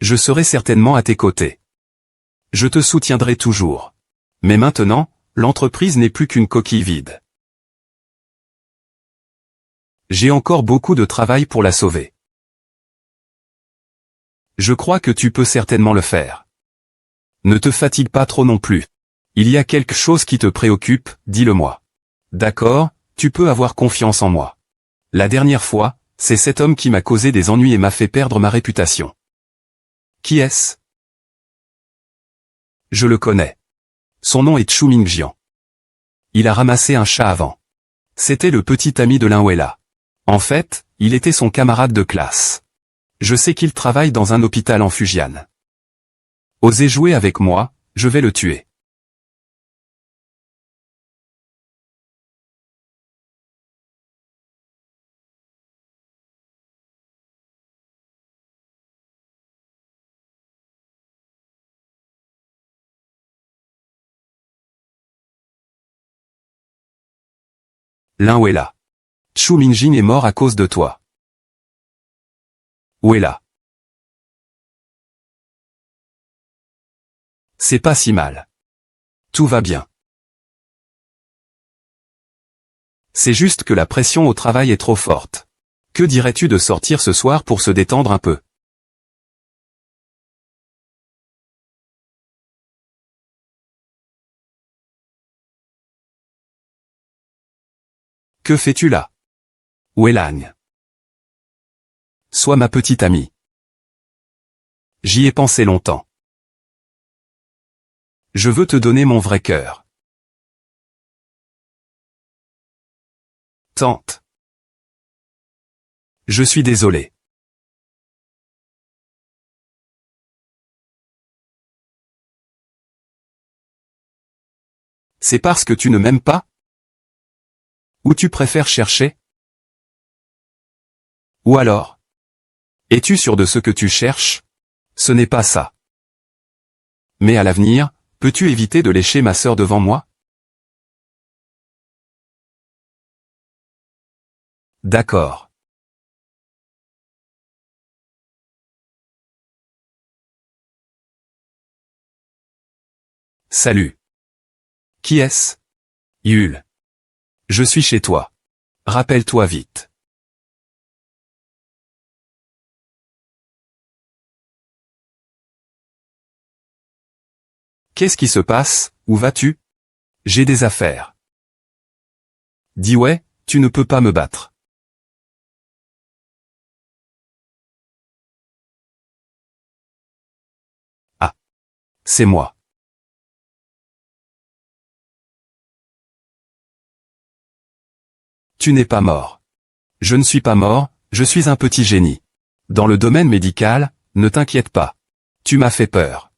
Speaker 1: Je serai certainement à tes côtés. Je te soutiendrai toujours. Mais maintenant, l'entreprise n'est plus qu'une coquille vide. J'ai encore beaucoup de travail pour la sauver. Je crois que tu peux certainement le faire. Ne te fatigue pas trop non plus. Il y a quelque chose qui te préoccupe, dis-le-moi. D'accord, tu peux avoir confiance en moi. La dernière fois, c'est cet homme qui m'a causé des ennuis et m'a fait perdre ma réputation. Qui est-ce? Je le connais. Son nom est Chu Mingjian. Il a ramassé un chat avant. C'était le petit ami de Linwella. En fait, il était son camarade de classe. Je sais qu'il travaille dans un hôpital en Fujian. Osez jouer avec moi, je vais le tuer. Linwella. Chu Mingjin est mort à cause de toi. Wella. C'est pas si mal. Tout va bien. C'est juste que la pression au travail est trop forte. Que dirais-tu de sortir ce soir pour se détendre un peu? Que fais-tu là? Wellagne. Sois ma petite amie. J'y ai pensé longtemps. Je veux te donner mon vrai cœur. Tante. Je suis désolé. C'est parce que tu ne m'aimes pas? Ou tu préfères chercher? Ou alors? Es-tu sûr de ce que tu cherches? Ce n'est pas ça. Mais à l'avenir, peux-tu éviter de lécher ma sœur devant moi? D'accord. Salut. Qui est-ce? Yul. Je suis chez toi. Rappelle-toi vite. Qu'est-ce qui se passe? Où vas-tu? J'ai des affaires. Dis ouais, tu ne peux pas me battre. Ah. C'est moi. Tu n'es pas mort. Je ne suis pas mort, je suis un petit génie. Dans le domaine médical, ne t'inquiète pas. Tu m'as fait peur.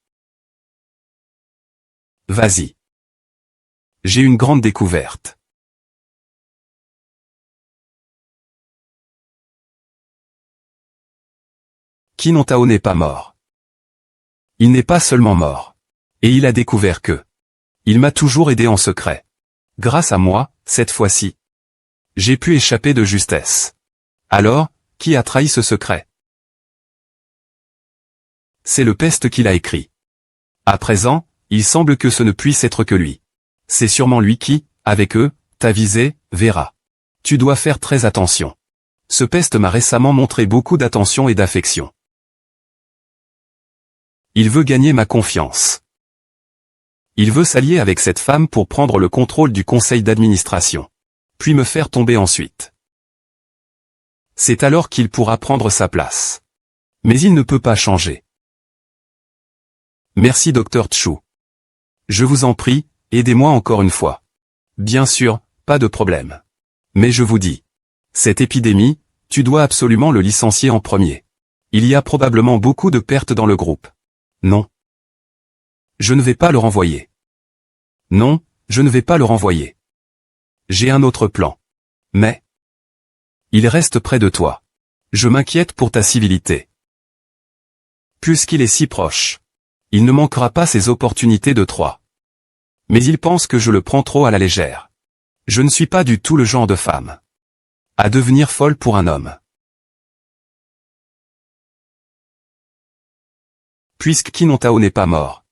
Speaker 1: Vas-y. J'ai une grande découverte. Kinon Tao n'est pas mort. Il n'est pas seulement mort. Et il a découvert que. Il m'a toujours aidé en secret. Grâce à moi, cette fois-ci. J'ai pu échapper de justesse. Alors, qui a trahi ce secret? C'est le peste qui l'a écrit. À présent, il semble que ce ne puisse être que lui. C'est sûrement lui qui, avec eux, t'a visé, verra. Tu dois faire très attention. Ce peste m'a récemment montré beaucoup d'attention et d'affection. Il veut gagner ma confiance. Il veut s'allier avec cette femme pour prendre le contrôle du conseil d'administration. Puis me faire tomber ensuite. C'est alors qu'il pourra prendre sa place. Mais il ne peut pas changer. Merci Dr Chu. Je vous en prie, aidez-moi encore une fois. Bien sûr, pas de problème. Mais je vous dis. Cette épidémie, tu dois absolument le licencier en premier. Il y a probablement beaucoup de pertes dans le groupe. Non. Je ne vais pas le renvoyer. Non, je ne vais pas le renvoyer. J'ai un autre plan. Mais. Il reste près de toi. Je m'inquiète pour ta civilité. Puisqu'il est si proche. Il ne manquera pas ses opportunités de Troie. Mais il pense que je le prends trop à la légère. Je ne suis pas du tout le genre de femme à devenir folle pour un homme. Puisque Kinon Tao n'est pas mort.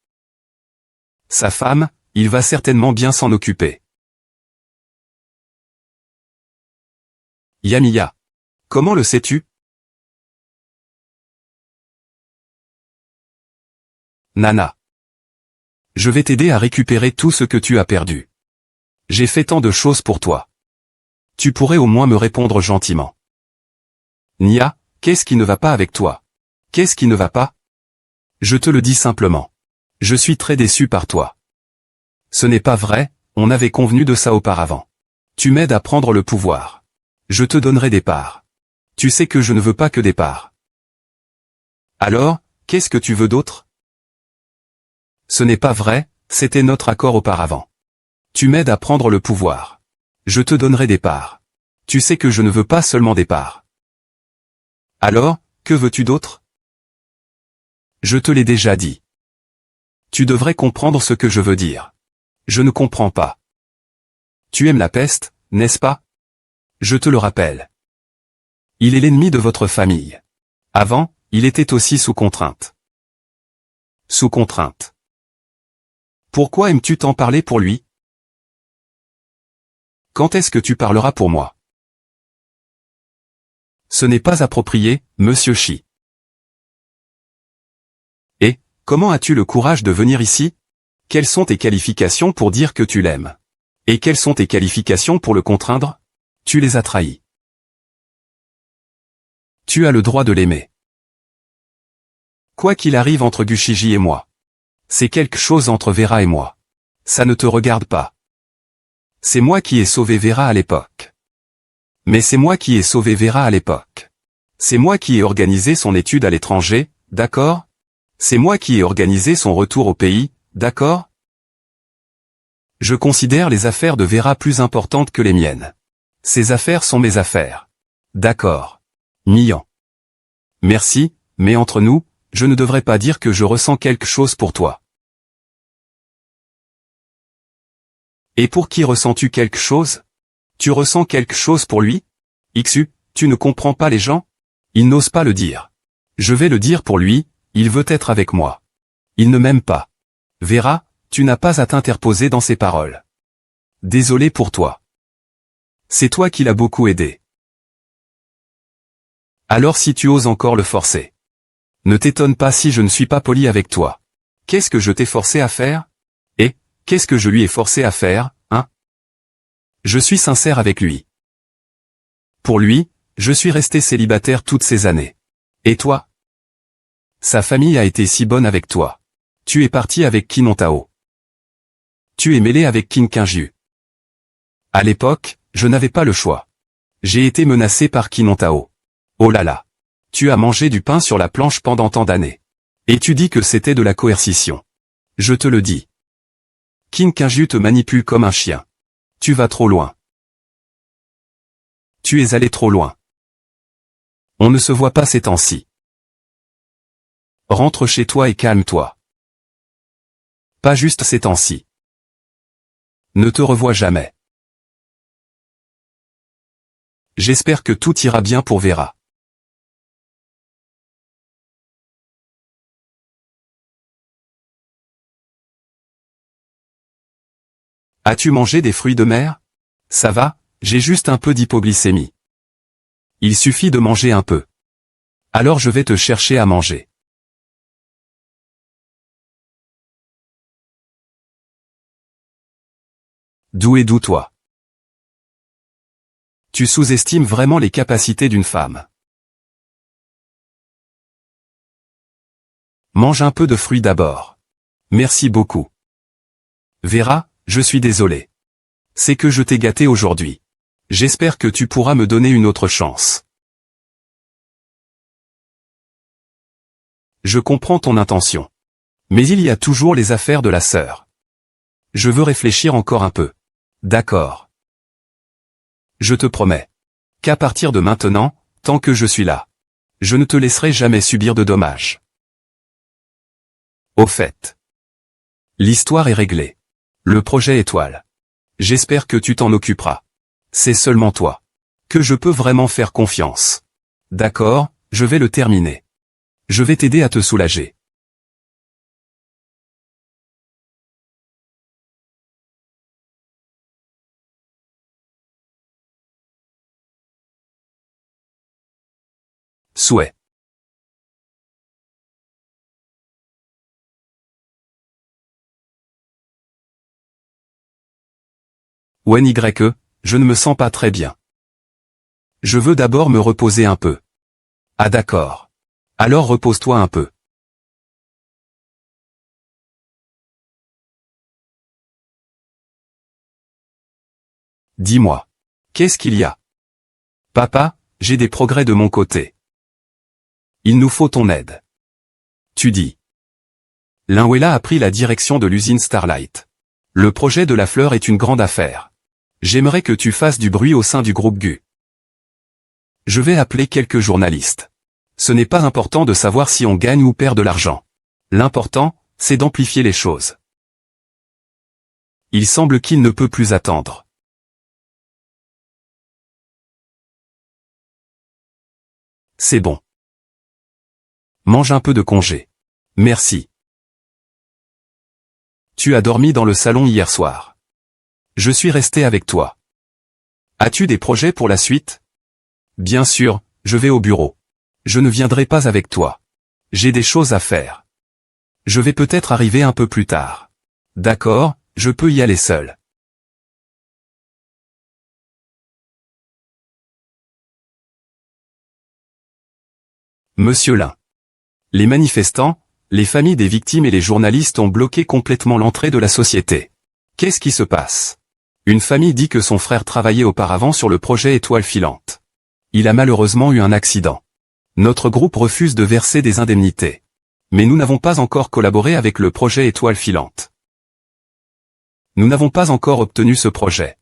Speaker 1: Sa femme, il va certainement bien s'en occuper. Yamiya. Comment le sais-tu? Nana. Je vais t'aider à récupérer tout ce que tu as perdu. J'ai fait tant de choses pour toi. Tu pourrais au moins me répondre gentiment. Nia, qu'est-ce qui ne va pas avec toi? Qu'est-ce qui ne va pas? Je te le dis simplement. Je suis très déçu par toi. Ce n'est pas vrai, on avait convenu de ça auparavant. Tu m'aides à prendre le pouvoir. Je te donnerai des parts. Tu sais que je ne veux pas que des parts. Alors, qu'est-ce que tu veux d'autre? Ce n'est pas vrai, c'était notre accord auparavant. Tu m'aides à prendre le pouvoir. Je te donnerai des parts. Tu sais que je ne veux pas seulement des parts. Alors, que veux-tu d'autre? Je te l'ai déjà dit. Tu devrais comprendre ce que je veux dire. Je ne comprends pas. Tu aimes la peste, n'est-ce pas? Je te le rappelle. Il est l'ennemi de votre famille. Avant, il était aussi sous contrainte. Sous contrainte. Pourquoi aimes-tu t'en parler pour lui? Quand est-ce que tu parleras pour moi? Ce n'est pas approprié, monsieur Shi. Et, comment as-tu le courage de venir ici? Quelles sont tes qualifications pour dire que tu l'aimes? Et quelles sont tes qualifications pour le contraindre? Tu les as trahies. Tu as le droit de l'aimer. Quoi qu'il arrive entre Gushiji et moi. C'est quelque chose entre Vera et moi. Ça ne te regarde pas. C'est moi qui ai sauvé Vera à l'époque. Mais c'est moi qui ai sauvé Vera à l'époque. C'est moi qui ai organisé son étude à l'étranger, d'accord? C'est moi qui ai organisé son retour au pays, d'accord? Je considère les affaires de Vera plus importantes que les miennes. Ses affaires sont mes affaires. D'accord. Mian. Merci, mais entre nous, je ne devrais pas dire que je ressens quelque chose pour toi. Et pour qui ressens-tu quelque chose? Tu ressens quelque chose pour lui? Xu, tu ne comprends pas les gens? Il n'ose pas le dire. Je vais le dire pour lui, il veut être avec moi. Il ne m'aime pas. Vera, tu n'as pas à t'interposer dans ses paroles. Désolé pour toi. C'est toi qui l'as beaucoup aidé. Alors si tu oses encore le forcer. Ne t'étonne pas si je ne suis pas poli avec toi. Qu'est-ce que je t'ai forcé à faire? Et, qu'est-ce que je lui ai forcé à faire, hein? Je suis sincère avec lui. Pour lui, je suis resté célibataire toutes ces années. Et toi? Sa famille a été si bonne avec toi. Tu es parti avec Kinontao. Tu es mêlé avec Qin Qingju. À l'époque, je n'avais pas le choix. J'ai été menacé par Kinontao. Oh là là. Tu as mangé du pain sur la planche pendant tant d'années. Et tu dis que c'était de la coercition. Je te le dis. Qin Qingju te manipule comme un chien. Tu vas trop loin. Tu es allé trop loin. On ne se voit pas ces temps-ci. Rentre chez toi et calme-toi. Pas juste ces temps-ci. Ne te revois jamais. J'espère que tout ira bien pour Vera. As-tu mangé des fruits de mer? Ça va, j'ai juste un peu d'hypoglycémie. Il suffit de manger un peu. Alors je vais te chercher à manger. D'où es d'où toi? Tu sous-estimes vraiment les capacités d'une femme. Mange un peu de fruits d'abord. Merci beaucoup. Vera, je suis désolé. C'est que je t'ai gâté aujourd'hui. J'espère que tu pourras me donner une autre chance. Je comprends ton intention. Mais il y a toujours les affaires de la sœur. Je veux réfléchir encore un peu. D'accord. Je te promets. Qu'à partir de maintenant, tant que je suis là, je ne te laisserai jamais subir de dommages. Au fait. L'histoire est réglée. Le projet étoile. J'espère que tu t'en occuperas. C'est seulement toi. Que je peux vraiment faire confiance. D'accord, je vais le terminer. Je vais t'aider à te soulager. Souhait. Wen YE, je ne me sens pas très bien. Je veux d'abord me reposer un peu. Ah d'accord. Alors repose-toi un peu. Dis-moi. Qu'est-ce qu'il y a? Papa, j'ai des progrès de mon côté. Il nous faut ton aide. Tu dis. Linwella a pris la direction de l'usine Starlight. Le projet de la fleur est une grande affaire. J'aimerais que tu fasses du bruit au sein du groupe GU. Je vais appeler quelques journalistes. Ce n'est pas important de savoir si on gagne ou perd de l'argent. L'important, c'est d'amplifier les choses. Il semble qu'il ne peut plus attendre. C'est bon. Mange un peu de congé. Merci. Tu as dormi dans le salon hier soir. Je suis resté avec toi. As-tu des projets pour la suite? Bien sûr, je vais au bureau. Je ne viendrai pas avec toi. J'ai des choses à faire. Je vais peut-être arriver un peu plus tard. D'accord, je peux y aller seul. Monsieur Lin. Les manifestants, les familles des victimes et les journalistes ont bloqué complètement l'entrée de la société. Qu'est-ce qui se passe? Une famille dit que son frère travaillait auparavant sur le projet Étoile filante. Il a malheureusement eu un accident. Notre groupe refuse de verser des indemnités. Mais nous n'avons pas encore collaboré avec le projet Étoile filante. Nous n'avons pas encore obtenu ce projet.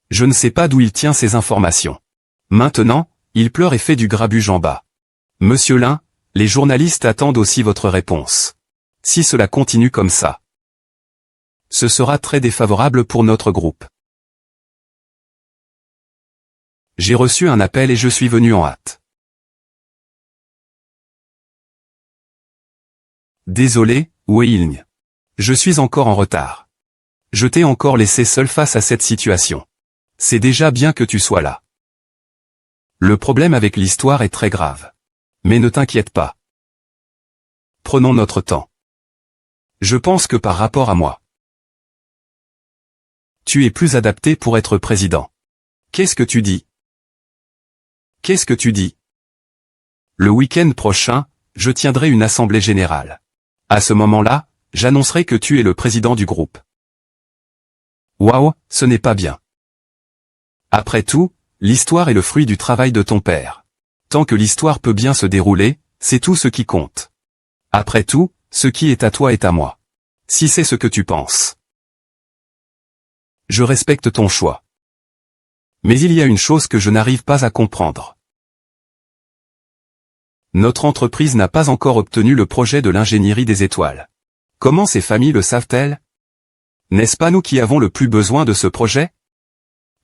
Speaker 1: Je ne sais pas d'où il tient ces informations. Maintenant, il pleure et fait du grabuge en bas. Monsieur Lin, les journalistes attendent aussi votre réponse. Si cela continue comme ça, ce sera très défavorable pour notre groupe. J'ai reçu un appel et je suis venu en hâte. Désolé, Wei Ying. Je suis encore en retard. Je t'ai encore laissé seul face à cette situation. C'est déjà bien que tu sois là. Le problème avec l'histoire est très grave. Mais ne t'inquiète pas. Prenons notre temps. Je pense que par rapport à moi, tu es plus adapté pour être président. Qu'est-ce que tu dis? Qu'est-ce que tu dis? Le week-end prochain, je tiendrai une assemblée générale. À ce moment-là, j'annoncerai que tu es le président du groupe. Waouh, ce n'est pas bien. Après tout, l'histoire est le fruit du travail de ton père. Tant que l'histoire peut bien se dérouler, c'est tout ce qui compte. Après tout, ce qui est à toi est à moi. Si c'est ce que tu penses. Je respecte ton choix. Mais il y a une chose que je n'arrive pas à comprendre. Notre entreprise n'a pas encore obtenu le projet de l'ingénierie des étoiles. Comment ces familles le savent-elles? N'est-ce pas nous qui avons le plus besoin de ce projet?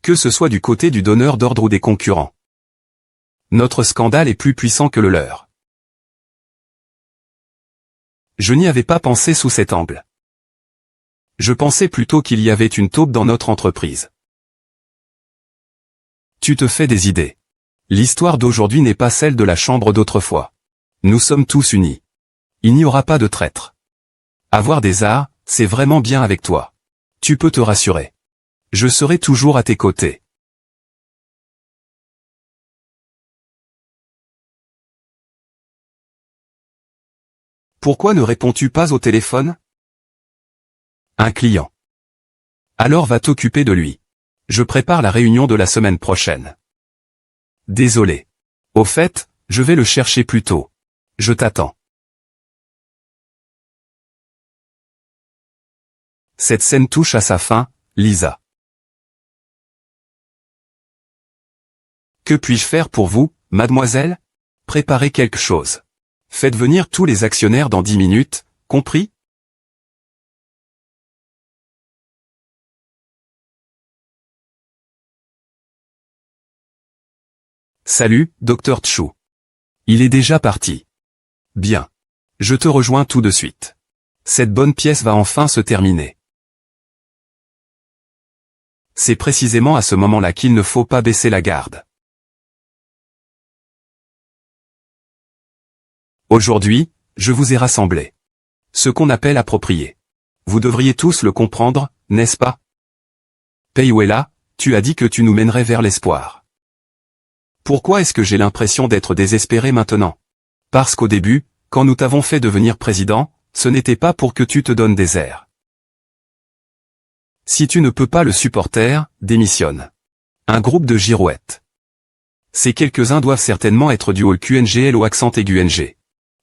Speaker 1: Que ce soit du côté du donneur d'ordre ou des concurrents. Notre scandale est plus puissant que le leur. Je n'y avais pas pensé sous cet angle. Je pensais plutôt qu'il y avait une taupe dans notre entreprise. Tu te fais des idées. L'histoire d'aujourd'hui n'est pas celle de la chambre d'autrefois. Nous sommes tous unis. Il n'y aura pas de traîtres. Avoir des arts, c'est vraiment bien avec toi. Tu peux te rassurer. Je serai toujours à tes côtés. Pourquoi ne réponds-tu pas au téléphone? Un client. Alors va t'occuper de lui. Je prépare la réunion de la semaine prochaine. Désolé. Au fait, je vais le chercher plus tôt. Je t'attends. Cette scène touche à sa fin, Lisa. Que puis-je faire pour vous, mademoiselle? Préparez quelque chose. Faites venir tous les actionnaires dans 10 minutes, compris? Salut, Dr. Chu. Il est déjà parti. Bien. Je te rejoins tout de suite. Cette bonne pièce va enfin se terminer. C'est précisément à ce moment-là qu'il ne faut pas baisser la garde. Aujourd'hui, je vous ai rassemblés. Ce qu'on appelle approprié. Vous devriez tous le comprendre, n'est-ce pas? Pei Wella, tu as dit que tu nous mènerais vers l'espoir. Pourquoi est-ce que j'ai l'impression d'être désespéré maintenant? Parce qu'au début, quand nous t'avons fait devenir président, ce n'était pas pour que tu te donnes des airs. Si tu ne peux pas le supporter, démissionne. Un groupe de girouettes. Ces quelques-uns doivent certainement être du hall QNGL au accent aigu NG.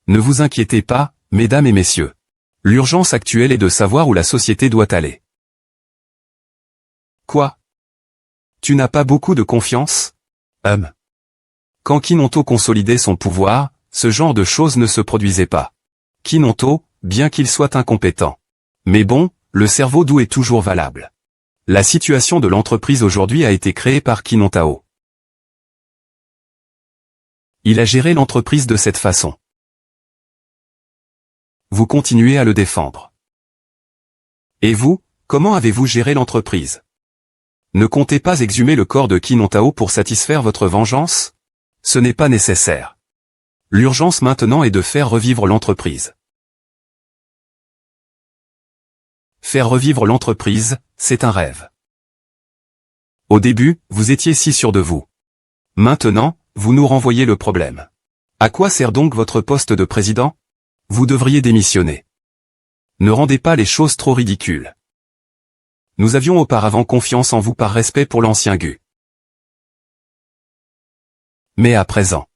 Speaker 1: Ne vous inquiétez pas, mesdames et messieurs. L'urgence actuelle est de savoir où la société doit aller. Quoi? Tu n'as pas beaucoup de confiance? Quand Kinonto consolidait son pouvoir, ce genre de choses ne se produisait pas. Kinonto, bien qu'il soit incompétent. Mais bon, le cerveau doux est toujours valable. La situation de l'entreprise aujourd'hui a été créée par Kinontao. Il a géré l'entreprise de cette façon. Vous continuez à le défendre. Et vous, comment avez-vous géré l'entreprise? Ne comptez pas exhumer le corps de Kinontao pour satisfaire votre vengeance? Ce n'est pas nécessaire. L'urgence maintenant est de faire revivre l'entreprise. Faire revivre l'entreprise, c'est un rêve. Au début, vous étiez si sûr de vous. Maintenant, vous nous renvoyez le problème. À quoi sert donc votre poste de président? Vous devriez démissionner. Ne rendez pas les choses trop ridicules. Nous avions auparavant confiance en vous par respect pour l'ancien Gu. Mais à présent,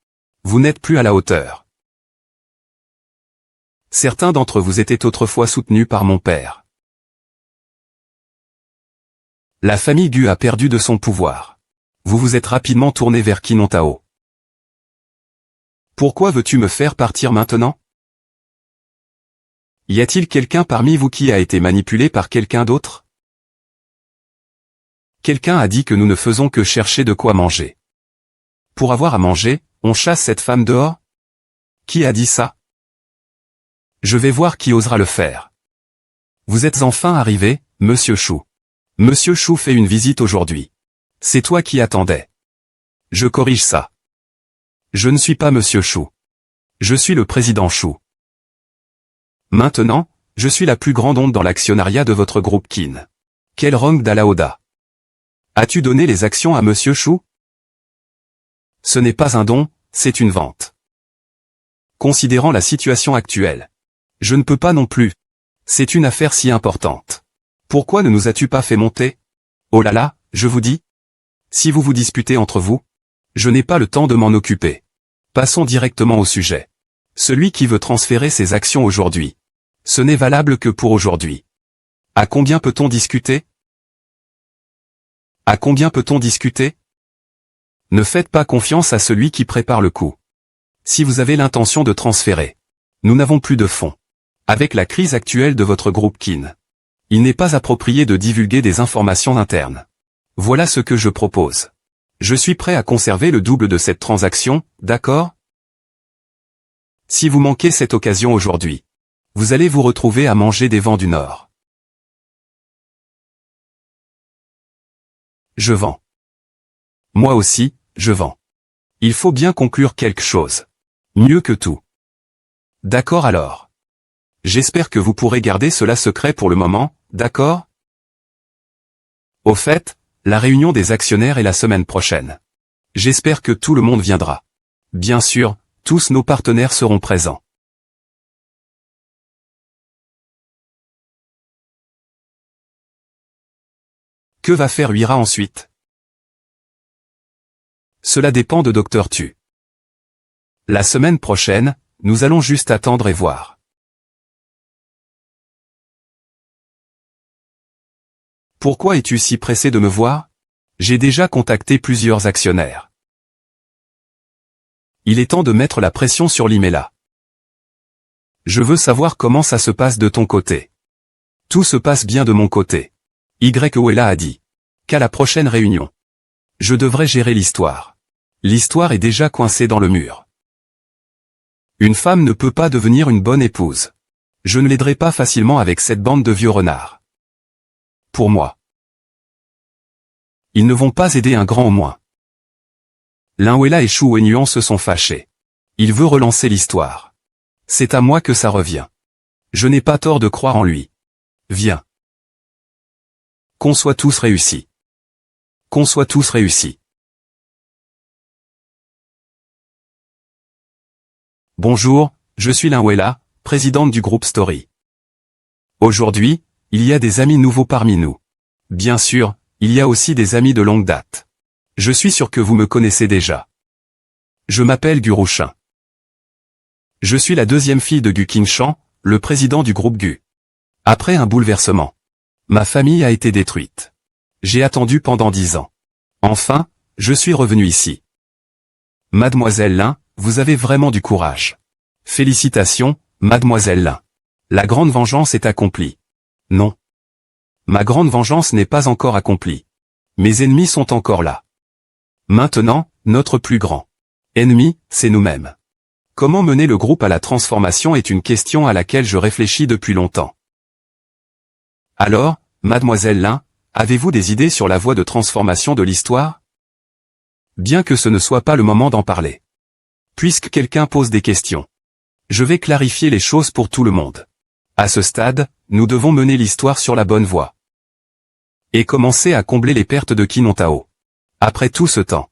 Speaker 1: vous n'êtes plus à la hauteur. Certains d'entre vous étaient autrefois soutenus par mon père. La famille Gu a perdu de son pouvoir. Vous vous êtes rapidement tourné vers Kinontao. Pourquoi veux-tu me faire partir maintenant? Y a-t-il quelqu'un parmi vous qui a été manipulé par quelqu'un d'autre? Quelqu'un a dit que nous ne faisons que chercher de quoi manger. Pour avoir à manger, on chasse cette femme dehors? Qui a dit ça? Je vais voir qui osera le faire. Vous êtes enfin arrivé, Monsieur Chou. Monsieur Chou fait une visite aujourd'hui. C'est toi qui attendais. Je corrige ça. Je ne suis pas Monsieur Chou. Je suis le président Chou. Maintenant, je suis la plus grande onde dans l'actionnariat de votre groupe Kin. Quel rang d'Alaoda. As-tu donné les actions à Monsieur Chou? Ce n'est pas un don, c'est une vente. Considérant la situation actuelle. Je ne peux pas non plus. C'est une affaire si importante. Pourquoi ne nous as-tu pas fait monter? Oh là là, je vous dis. Si vous vous disputez entre vous, je n'ai pas le temps de m'en occuper. Passons directement au sujet. Celui qui veut transférer ses actions aujourd'hui. Ce n'est valable que pour aujourd'hui. À combien peut-on discuter? À combien peut-on discuter? Ne faites pas confiance à celui qui prépare le coup. Si vous avez l'intention de transférer, nous n'avons plus de fonds. Avec la crise actuelle de votre groupe Kin, il n'est pas approprié de divulguer des informations internes. Voilà ce que je propose. Je suis prêt à conserver le double de cette transaction, d'accord? Si vous manquez cette occasion aujourd'hui, vous allez vous retrouver à manger des vents du Nord. Je vends. Moi aussi, je vends. Il faut bien conclure quelque chose. Mieux que tout. D'accord alors. J'espère que vous pourrez garder cela secret pour le moment, d'accord? Au fait, la réunion des actionnaires est la semaine prochaine. J'espère que tout le monde viendra. Bien sûr, tous nos partenaires seront présents. Que va faire Uira ensuite? Cela dépend de Dr. Tu. La semaine prochaine, nous allons juste attendre et voir. Pourquoi es-tu si pressé de me voir? J'ai déjà contacté plusieurs actionnaires. Il est temps de mettre la pression sur l'Imela. Je veux savoir comment ça se passe de ton côté. Tout se passe bien de mon côté. Ywella a dit. Qu'à la prochaine réunion. Je devrais gérer l'histoire. L'histoire est déjà coincée dans le mur. Une femme ne peut pas devenir une bonne épouse. Je ne l'aiderai pas facilement avec cette bande de vieux renards. Pour moi. Ils ne vont pas aider un grand au moins. Linwella et Shu Wenyuan se sont fâchés. Il veut relancer l'histoire. C'est à moi que ça revient. Je n'ai pas tort de croire en lui. Viens. Qu'on soit tous réussis. Qu'on soit tous réussis. Bonjour, je suis Linwella, présidente du groupe Story. Aujourd'hui, il y a des amis nouveaux parmi nous. Bien sûr, il y a aussi des amis de longue date. Je suis sûr que vous me connaissez déjà. Je m'appelle Gu Rouchin. Je suis la deuxième fille de Gu Qingshan, le président du groupe Gu. Après un bouleversement, ma famille a été détruite. J'ai attendu pendant 10 ans. Enfin, je suis revenu ici. Mademoiselle Lin, vous avez vraiment du courage. Félicitations, Mademoiselle Lin. La grande vengeance est accomplie. Non. Ma grande vengeance n'est pas encore accomplie. Mes ennemis sont encore là. Maintenant, notre plus grand ennemi, c'est nous-mêmes. Comment mener le groupe à la transformation est une question à laquelle je réfléchis depuis longtemps. Alors, Mademoiselle Lin, avez-vous des idées sur la voie de transformation de l'histoire? Bien que ce ne soit pas le moment d'en parler. Puisque quelqu'un pose des questions. Je vais clarifier les choses pour tout le monde. À ce stade, nous devons mener l'histoire sur la bonne voie. Et commencer à combler les pertes de Qin Tao. Après tout ce temps.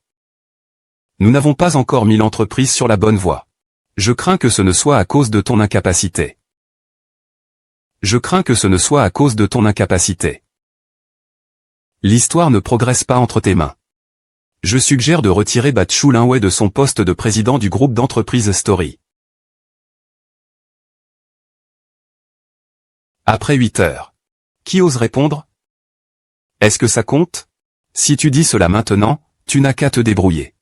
Speaker 1: Nous n'avons pas encore mis l'entreprise sur la bonne voie. Je crains que ce ne soit à cause de ton incapacité. Je crains que ce ne soit à cause de ton incapacité. L'histoire ne progresse pas entre tes mains. Je suggère de retirer Batchu Linwei de son poste de président du groupe d'entreprise Story. Après 8 heures. Qui ose répondre? Est-ce que ça compte? Si tu dis cela maintenant, tu n'as qu'à te débrouiller.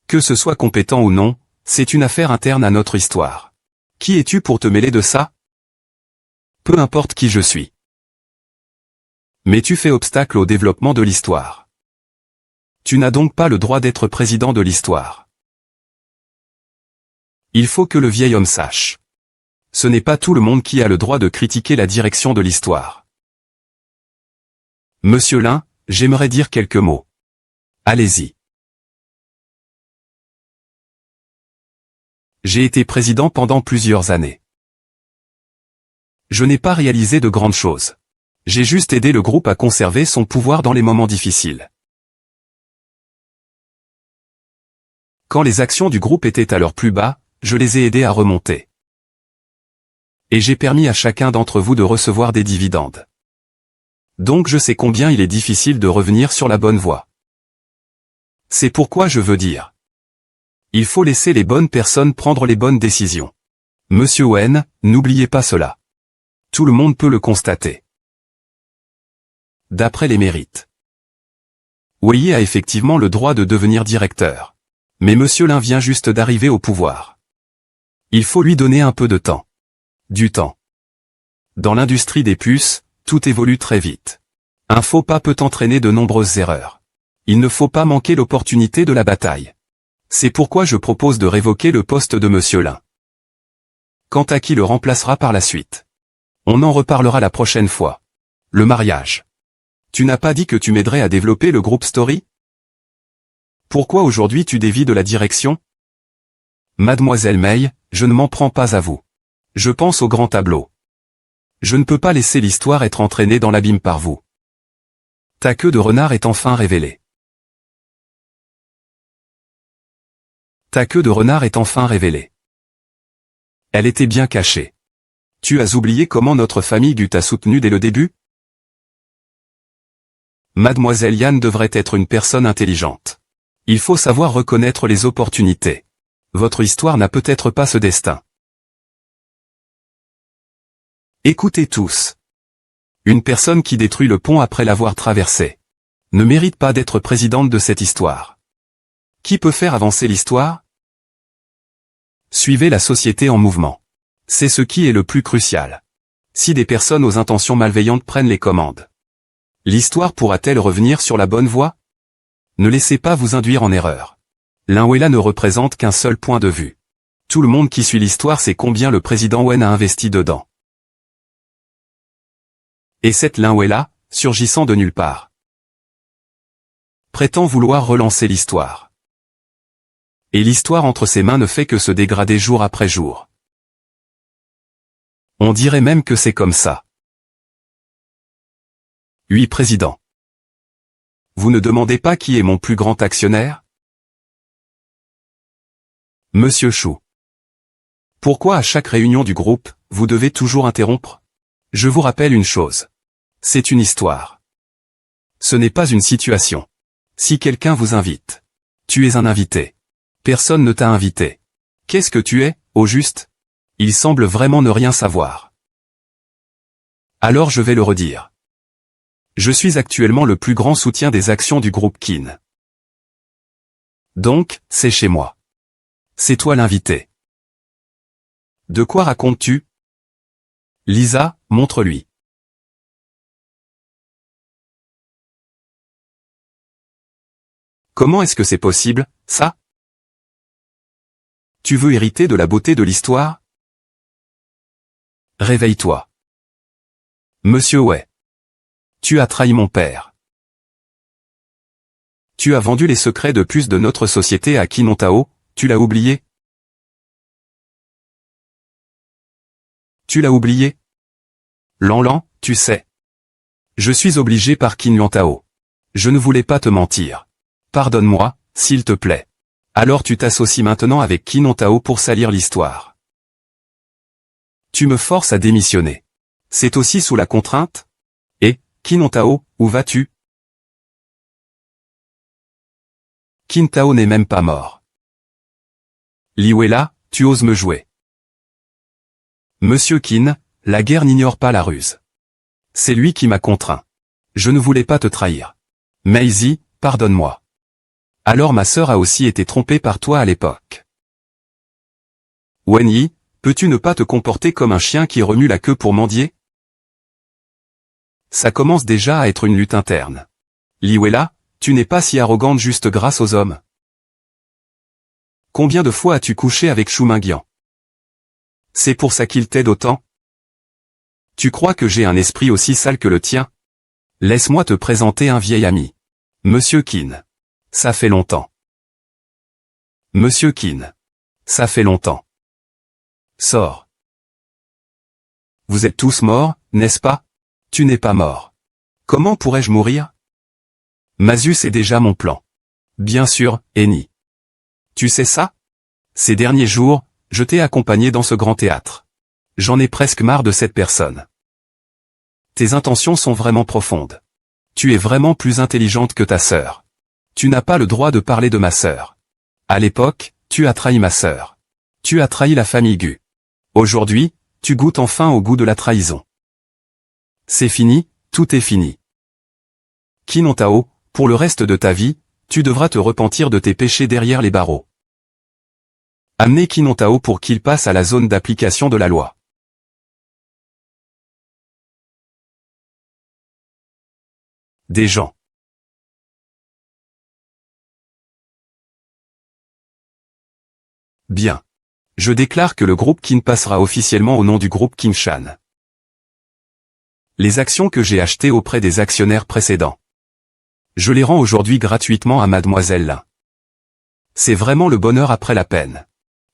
Speaker 1: Que ce soit compétent ou non, c'est une affaire interne à notre histoire. Qui es-tu pour te mêler de ça? Peu importe qui je suis. Mais tu fais obstacle au développement de l'histoire. Tu n'as donc pas le droit d'être président de l'histoire. Il faut que le vieil homme sache. Ce n'est pas tout le monde qui a le droit de critiquer la direction de l'histoire. Monsieur Lin, j'aimerais dire quelques mots. Allez-y. J'ai été président pendant plusieurs années. Je n'ai pas réalisé de grandes choses. J'ai juste aidé le groupe à conserver son pouvoir dans les moments difficiles. Quand les actions du groupe étaient à leur plus bas, je les ai aidés à remonter. Et j'ai permis à chacun d'entre vous de recevoir des dividendes. Donc je sais combien il est difficile de revenir sur la bonne voie. C'est pourquoi je veux dire. Il faut laisser les bonnes personnes prendre les bonnes décisions. Monsieur Wen, n'oubliez pas cela. Tout le monde peut le constater. D'après les mérites. Wei a effectivement le droit de devenir directeur. Mais Monsieur Lin vient juste d'arriver au pouvoir. Il faut lui donner un peu de temps. Du temps. Dans l'industrie des puces, tout évolue très vite. Un faux pas peut entraîner de nombreuses erreurs. Il ne faut pas manquer l'opportunité de la bataille. C'est pourquoi je propose de révoquer le poste de Monsieur Lin. Quant à qui le remplacera par la suite. On en reparlera la prochaine fois. Le mariage. Tu n'as pas dit que tu m'aiderais à développer le groupe Story? Pourquoi aujourd'hui tu dévies de la direction? Mademoiselle Mei, je ne m'en prends pas à vous. Je pense au grand tableau. Je ne peux pas laisser l'histoire être entraînée dans l'abîme par vous. Ta queue de renard est enfin révélée. Ta queue de renard est enfin révélée. Elle était bien cachée. Tu as oublié comment notre famille Gu t'a soutenu dès le début? Mademoiselle Yan devrait être une personne intelligente. Il faut savoir reconnaître les opportunités. Votre histoire n'a peut-être pas ce destin. Écoutez tous. Une personne qui détruit le pont après l'avoir traversé ne mérite pas d'être présidente de cette histoire. Qui peut faire avancer l'histoire? Suivez la société en mouvement. C'est ce qui est le plus crucial. Si des personnes aux intentions malveillantes prennent les commandes, l'histoire pourra-t-elle revenir sur la bonne voie? Ne laissez pas vous induire en erreur. Linwella ne représente qu'un seul point de vue. Tout le monde qui suit l'histoire sait combien le président Wen a investi dedans. Et cette Linwella, surgissant de nulle part, prétend vouloir relancer l'histoire. Et l'histoire entre ses mains ne fait que se dégrader jour après jour. On dirait même que c'est comme ça. Oui, président. Vous ne demandez pas qui est mon plus grand actionnaire? Monsieur Chou. Pourquoi à chaque réunion du groupe, vous devez toujours interrompre? Je vous rappelle une chose. C'est une histoire. Ce n'est pas une situation. Si quelqu'un vous invite, tu es un invité. Personne ne t'a invité. Qu'est-ce que tu es, au juste? Il semble vraiment ne rien savoir. Alors je vais le redire. Je suis actuellement le plus grand soutien des actions du groupe Kin. Donc, c'est chez moi. C'est toi l'invité. De quoi racontes-tu? Lisa, montre-lui. Comment est-ce que c'est possible, ça? Tu veux hériter de la beauté de l'histoire? Réveille-toi. Monsieur Wei. Tu as trahi mon père. Tu as vendu les secrets de puces de notre société à Kin Ontao, tu l'as oublié? Tu l'as oublié? Lan, tu sais. Je suis obligé par Kin Ontao. Je ne voulais pas te mentir. Pardonne-moi, s'il te plaît. Alors tu t'associes maintenant avec Kin Ontao pour salir l'histoire. Tu me forces à démissionner. C'est aussi sous la contrainte? Et, Kin Ontao, où vas-tu? Kin Tao n'est même pas mort. Liuela, tu oses me jouer. Monsieur Kin, la guerre n'ignore pas la ruse. C'est lui qui m'a contraint. Je ne voulais pas te trahir. Maisie, pardonne-moi. Alors ma sœur a aussi été trompée par toi à l'époque. Wenyi, peux-tu ne pas te comporter comme un chien qui remue la queue pour mendier? Ça commence déjà à être une lutte interne. Liuela, tu n'es pas si arrogante juste grâce aux hommes. Combien de fois as-tu couché avec Shu Mingyan? C'est pour ça qu'il t'aide autant? Tu crois que j'ai un esprit aussi sale que le tien? Laisse-moi te présenter un vieil ami. Monsieur Kin. Ça fait longtemps. Monsieur Kin. Ça fait longtemps. Sors. Vous êtes tous morts, n'est-ce pas? Tu n'es pas mort. Comment pourrais-je mourir? Mazu, c'est déjà mon plan. Bien sûr, Eni. Tu sais ça? Ces derniers jours, je t'ai accompagné dans ce grand théâtre. J'en ai presque marre de cette personne. Tes intentions sont vraiment profondes. Tu es vraiment plus intelligente que ta sœur. Tu n'as pas le droit de parler de ma sœur. À l'époque, tu as trahi ma sœur. Tu as trahi la famille Gu. Aujourd'hui, tu goûtes enfin au goût de la trahison. C'est fini, tout est fini. Kin Ontao, pour le reste de ta vie, tu devras te repentir de tes péchés derrière les barreaux. Amenez Kin Ontao pour qu'il passe à la zone d'application de la loi. Des gens. Bien. Je déclare que le groupe Kin passera officiellement au nom du groupe Qingshan. Les actions que j'ai achetées auprès des actionnaires précédents. Je les rends aujourd'hui gratuitement à Mademoiselle Lin. C'est vraiment le bonheur après la peine.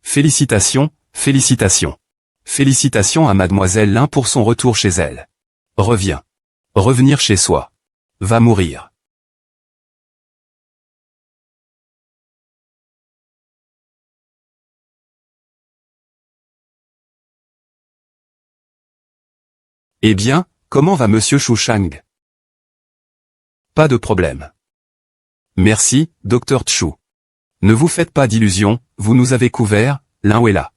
Speaker 1: Félicitations, félicitations. Félicitations à Mademoiselle Lin pour son retour chez elle. Reviens. Revenir chez soi. Va mourir. Eh bien, comment va Monsieur Shushang? Pas de problème. Merci, Dr Chu. Ne vous faites pas d'illusions, vous nous avez couverts, Liuela.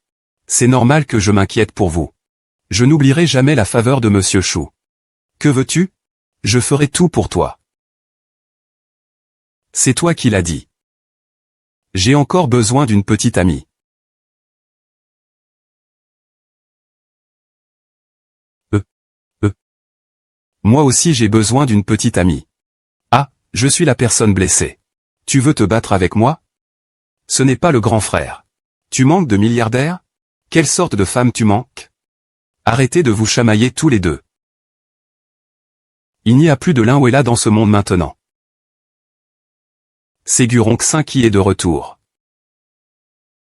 Speaker 1: C'est normal que je m'inquiète pour vous. Je n'oublierai jamais la faveur de Monsieur Chu. Que veux-tu? Je ferai tout pour toi. C'est toi qui l'as dit. J'ai encore besoin d'une petite amie. Moi aussi j'ai besoin d'une petite amie. Ah, je suis la personne blessée. Tu veux te battre avec moi? Ce n'est pas le grand frère. Tu manques de milliardaires? Quelle sorte de femme tu manques? Arrêtez de vous chamailler tous les deux. Il n'y a plus de Liuela dans ce monde maintenant. C'est Gurong 5 qui est de retour.